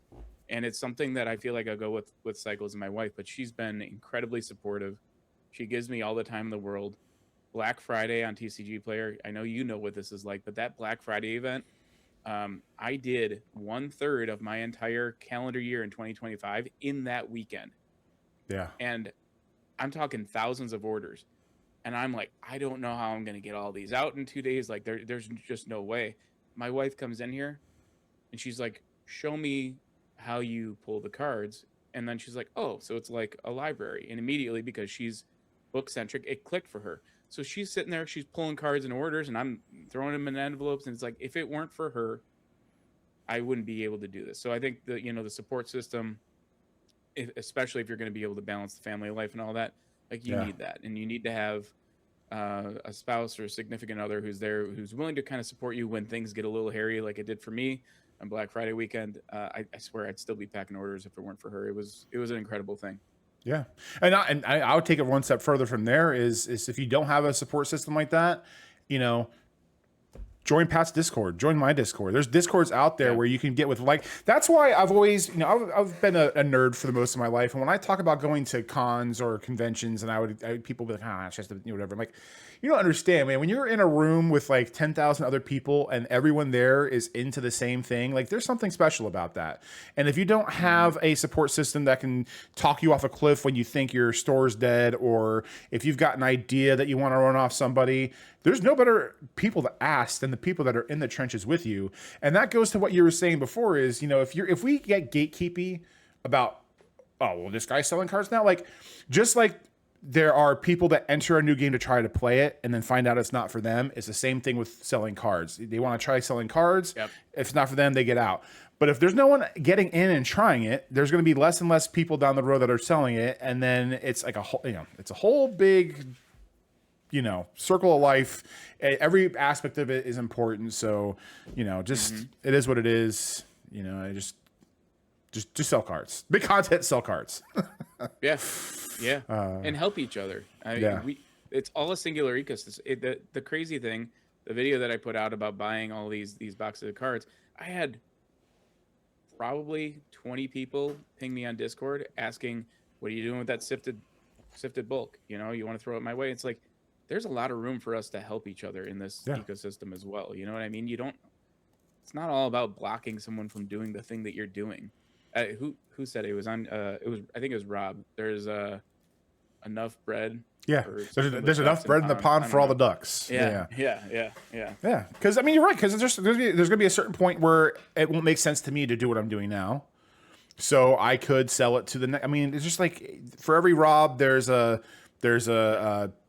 And it's something that I feel like I go with Cycles and my wife, but she's been incredibly supportive. She gives me all the time in the world. Black Friday on Tcgplayer, I know you know what this is like, but that Black Friday event, I did 1/3 of my entire calendar year in 2025 in that weekend. Yeah. And I'm talking thousands of orders. And I'm like, I don't know how I'm going to get all these out in 2 days. Like, there's just no way. My wife comes in here and she's like, show me how you pull the cards. And then she's like, oh, so it's like a library. And immediately, because she's book centric, it clicked for her. So she's sitting there, she's pulling cards and orders, and I'm throwing them in envelopes. And it's like, if it weren't for her, I wouldn't be able to do this. So I think the, you know, the support system, especially if you're going to be able to balance the family life and all that, like, you need that. And you need to have a spouse or a significant other who's there, who's willing to kind of support you when things get a little hairy, like it did for me on Black Friday weekend. I swear I'd still be packing orders if it weren't for her. It was an incredible thing. Yeah. And I would take it one step further from there is if you don't have a support system like that, you know, join Pat's Discord, join my Discord. There's Discords out there where you can get with, like, that's why I've always, you know, I've been a nerd for the most of my life. And when I talk about going to cons or conventions, and people be like, it's just, you know, whatever. I'm like, you don't understand, man. When you're in a room with like 10,000 other people and everyone there is into the same thing, like, there's something special about that. And if you don't have a support system that can talk you off a cliff when you think your store's dead, or if you've got an idea that you want to run off somebody, there's no better people to ask than the people that are in the trenches with you. And that goes to what you were saying before is, you know, if we get gatekeepy about, oh, well, this guy's selling cards now, like, just like there are people that enter a new game to try to play it and then find out it's not for them. It's the same thing with selling cards. They want to try selling cards. Yep. If it's not for them, they get out. But if there's no one getting in and trying it, there's going to be less and less people down the road that are selling it. And then it's like a whole, you know, it's a whole big, you know, circle of life. Every aspect of it is important. So, you know, just, it is what it is. You know, I just sell cards. Big content, sell cards. Yeah. And help each other. It's all a singular ecosystem. The crazy thing, the video that I put out about buying all these boxes of cards, I had probably 20 people ping me on Discord asking, what are you doing with that sifted bulk? You know, you want to throw it my way? It's like, there's a lot of room for us to help each other in this ecosystem as well. You know what I mean? It's not all about blocking someone from doing the thing that you're doing. Who said it? It was on, I think it was Rob. There's enough bread. Yeah, there's enough bread in the pond for all the ducks. Yeah. Because I mean, you're right. Because there's going to be a certain point where it won't make sense to me to do what I'm doing now. So I could sell it to the next. I mean, it's just like, for every Rob, there's a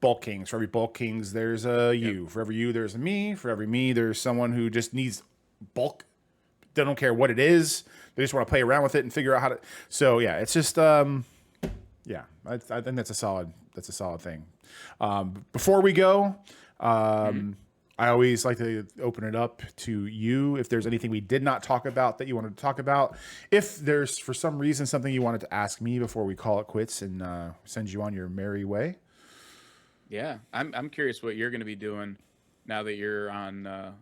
bulk kings. For every bulk kings, there's a you. For every you, there's a me. For every me, there's someone who just needs bulk. They don't care what it is. They just want to play around with it and figure out how to. So yeah, it's just I think that's a solid thing. Before we go, I always like to open it up to you. If there's anything we did not talk about that you wanted to talk about, if there's for some reason something you wanted to ask me before we call it quits and send you on your merry way. Yeah, I'm curious what you're going to be doing now that you're on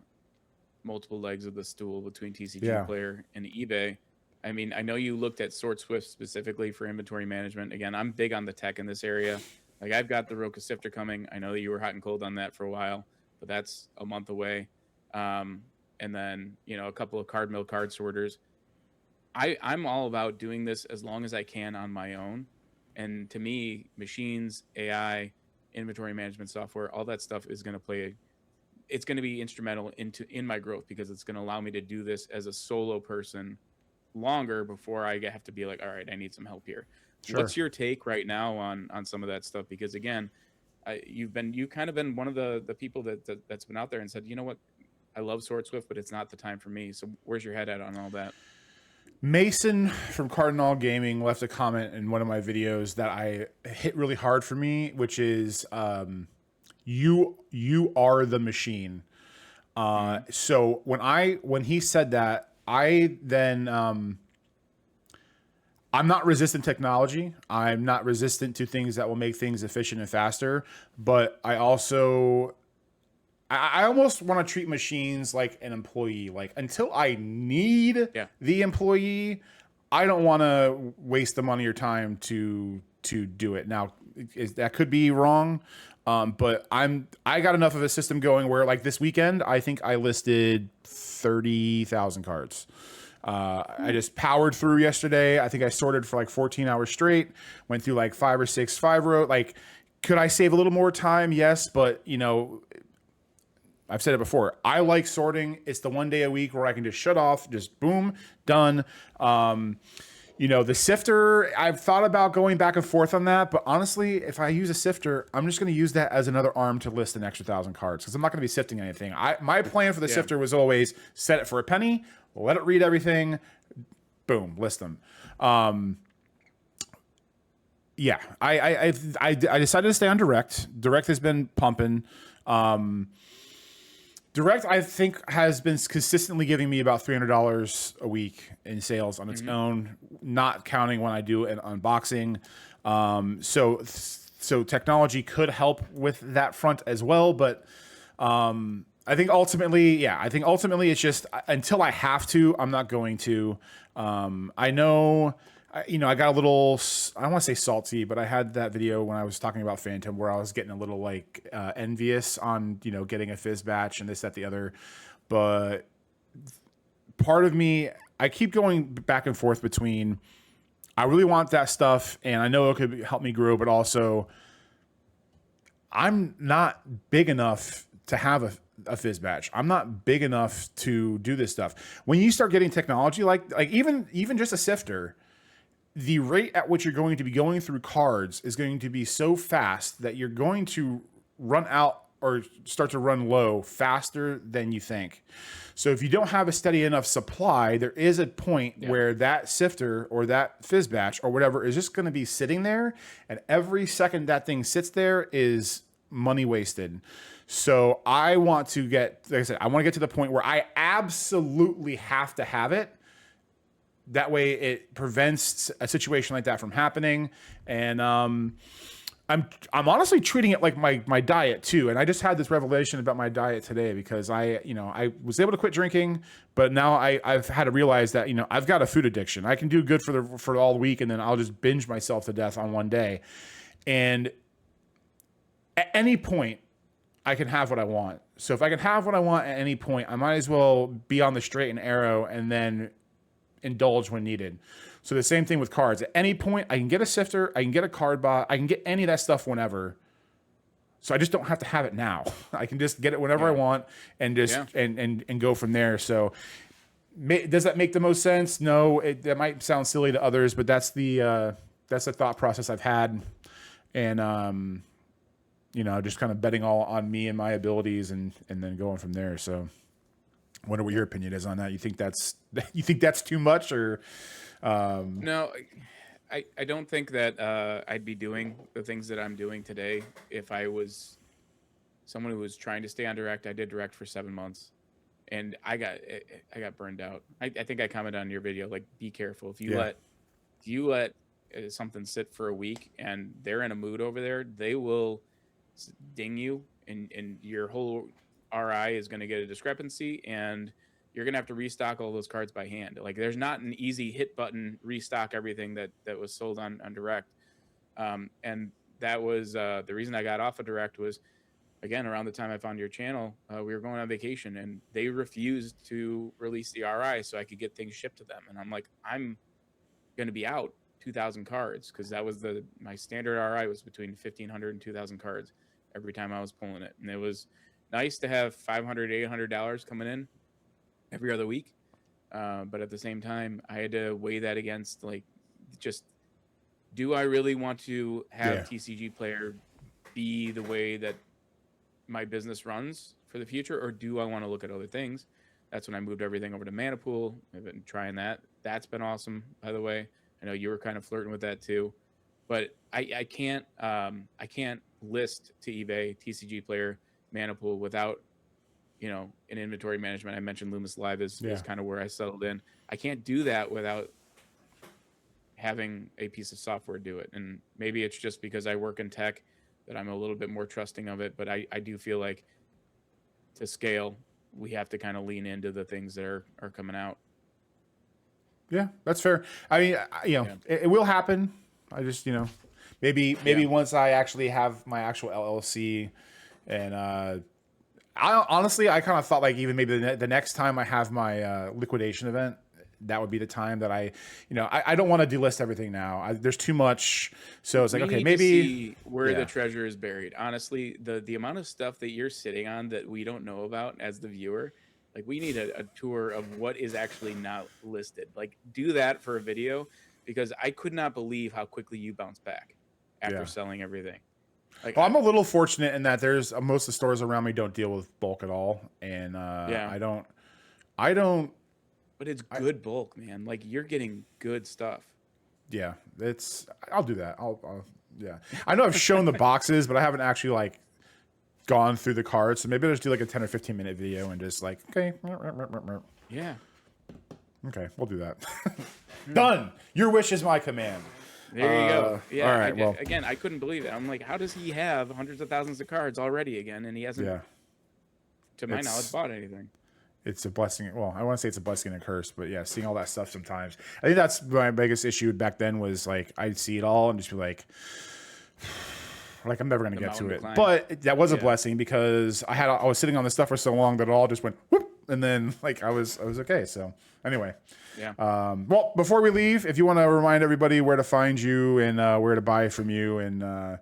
multiple legs of the stool between Tcgplayer and eBay. I mean, I know you looked at SortSwift specifically for inventory management. Again, I'm big on the tech in this area. Like, I've got the Roka Sifter coming. I know that you were hot and cold on that for a while, but that's a month away. And then, you know, a couple of card mill card sorters. I'm all about doing this as long as I can on my own. And to me, machines, AI, inventory management software, all that stuff is going to it's going to be instrumental in my growth, because it's going to allow me to do this as a solo person longer before I have to be like, all right, I need some help here. Sure. What's your take right now on some of that stuff? Because again, you've kind of been one of the people that's been out there and said, you know what, I love SortSwift, but it's not the time for me. So where's your head at on all that? Mason from Hounddoggaming left a comment in one of my videos that I hit really hard for me, which is you are the machine. So when he said that, I then I'm not resistant to technology. I'm not resistant to things that will make things efficient and faster. But I also I almost want to treat machines like an employee. Like until I need Yeah. the employee, I don't want to waste the money or time to do it. Now, that could be wrong, but I got enough of a system going where like this weekend, I think I listed 30,000 cards. I just powered through yesterday. I think I sorted for like 14 hours straight. Went through like 5 or 6 5-row. Like, could I save a little more time? Yes, but you know, I've said it before. I like sorting. It's the one day a week where I can just shut off, just boom, done. You know, the sifter, I've thought about going back and forth on that, but honestly, if I use a sifter, I'm just going to use that as another arm to list an extra 1,000 cards because I'm not going to be sifting anything. My plan for the sifter was always set it for a penny, let it read everything, boom, list them. Yeah, I decided to stay on direct. Direct has been pumping. Direct, I think, has been consistently giving me about $300 a week in sales on its own, not counting when I do an unboxing. So technology could help with that front as well, but I think ultimately it's just until I have to, I'm not going to. I know. You know, I got a little, I don't want to say salty, but I had that video when I was talking about Phantom where I was getting a little like envious on, you know, getting a fizz batch and this, that, the other. But part of me, I keep going back and forth between I really want that stuff and I know it could help me grow, but also I'm not big enough to have a fizz batch. I'm not big enough to do this stuff. When you start getting technology like even just a sifter, the rate at which you're going to be going through cards is going to be so fast that you're going to run out or start to run low faster than you think. So if you don't have a steady enough supply, there is a point where that sifter or that fizz batch or whatever is just going to be sitting there. And every second that thing sits there is money wasted. So I want to get, like I said, I want to get to the point where I absolutely have to have it. That way it prevents a situation like that from happening. And I'm honestly treating it like my diet too. And I just had this revelation about my diet today because I was able to quit drinking, but now I've had to realize that, you know, I've got a food addiction. I can do good for all week and then I'll just binge myself to death on one day. And at any point I can have what I want. So if I can have what I want at any point, I might as well be on the straight and narrow and then indulge when needed. So the same thing with cards. At any point, I can get a sifter, I can get a card bot, I can get any of that stuff whenever. So I just don't have to have it now. I can just get it whenever I want and just and go from there. So does that make the most sense? No, that might sound silly to others, but that's the thought process I've had, and you know, just kind of betting all on me and my abilities, and then going from there. So. I wonder what your opinion is on that. You think that's too much, or No, I don't think that I'd be doing the things that I'm doing today if I was someone who was trying to stay on direct. I did direct for 7 months, and I got burned out. I think I commented on your video, like, be careful if you let something sit for a week and they're in a mood over there, they will ding you, and your whole RI is going to get a discrepancy, and you're going to have to restock all those cards by hand. Like, there's not an easy hit button, restock everything that was sold on direct. And that was the reason I got off of direct was, again, around the time I found your channel, we were going on vacation and they refused to release the RI so I could get things shipped to them. And I'm like, I'm going to be out 2,000 cards, because that was my standard RI was between 1,500 and 2,000 cards every time I was pulling it. And it was nice to have $500, $800 coming in every other week. But at the same time, I had to weigh that against, like, just, do I really want to have Tcgplayer be the way that my business runs for the future, or do I want to look at other things? That's when I moved everything over to Manapool. I've been trying that. That's been awesome, by the way. I know you were kind of flirting with that too, but I can't list to eBay Tcgplayer Manapool without an inventory management. I mentioned Loomis Live is kind of where I settled in. I can't do that without having a piece of software do it. And maybe it's just because I work in tech that I'm a little bit more trusting of it, but I do feel like to scale, we have to kind of lean into the things that are coming out. Yeah, that's fair. I mean, it will happen. I just, maybe once I actually have my actual LLC, and I honestly, I kind of thought like even maybe the next time I have my liquidation event, that would be the time that I don't want to delist everything now. There's too much. So it's like, okay, maybe see where the treasure is buried. Honestly, the amount of stuff that you're sitting on that we don't know about as the viewer, like we need a tour of what is actually not listed. Like do that for a video, because I could not believe how quickly you bounce back after selling everything. Like, well, I'm a little fortunate in that there's most of the stores around me don't deal with bulk at all, and I don't. But it's good bulk, man. Like you're getting good stuff. Yeah, I'll do that. Yeah. I know I've shown the boxes, but I haven't actually like gone through the cards. So maybe I'll just do like a 10 or 15 minute video and just like, okay. Yeah. Okay, we'll do that. Done. Your wish is my command. There you go. Yeah. All right. Again, I couldn't believe it. I'm like, how does he have hundreds of thousands of cards already again, and he hasn't, to my knowledge, bought anything? It's a blessing. Well, I want to say it's a blessing and a curse, but yeah, seeing all that stuff sometimes. I think that's my biggest issue back then was like I'd see it all and just be like I'm never gonna get to it. But that was a blessing because I was sitting on this stuff for so long that it all just went whoop, and then like I was okay. So anyway, well, before we leave, if you want to remind everybody where to find you and where to buy from you and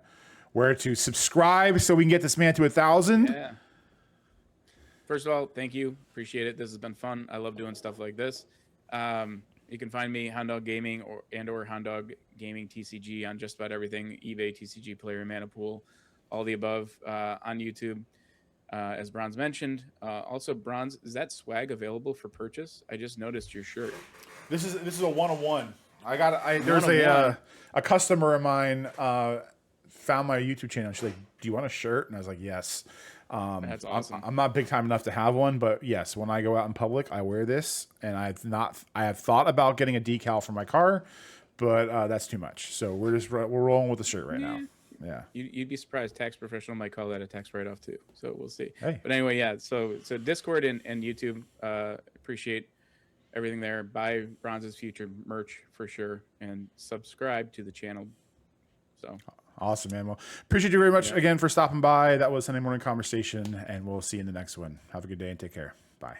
where to subscribe so we can get this man to 1,000. Yeah. First of all, thank you. Appreciate it. This has been fun. I love doing stuff like this. You can find me Hounddoggaming or Hounddoggaming TCG on just about everything. eBay, Tcgplayer, Manapool, all the above on YouTube. As Bronze mentioned. Also, Bronze, is that swag available for purchase? I just noticed your shirt. This is a 101. There's a customer of mine found my YouTube channel. She's like, "Do you want a shirt?" And I was like, "Yes." That's awesome. I'm not big time enough to have one, but yes, when I go out in public, I wear this, and I have thought about getting a decal for my car, but that's too much. So we're rolling with the shirt right now. Yeah. You'd be surprised. Tax professional might call that a tax write-off too. So we'll see. Hey. But anyway, yeah. So Discord and YouTube, appreciate everything there. Buy Bronze's future merch for sure, and subscribe to the channel. So. Awesome, man. Well, appreciate you very much again for stopping by. That was Sunday Morning Conversation, and we'll see you in the next one. Have a good day and take care. Bye.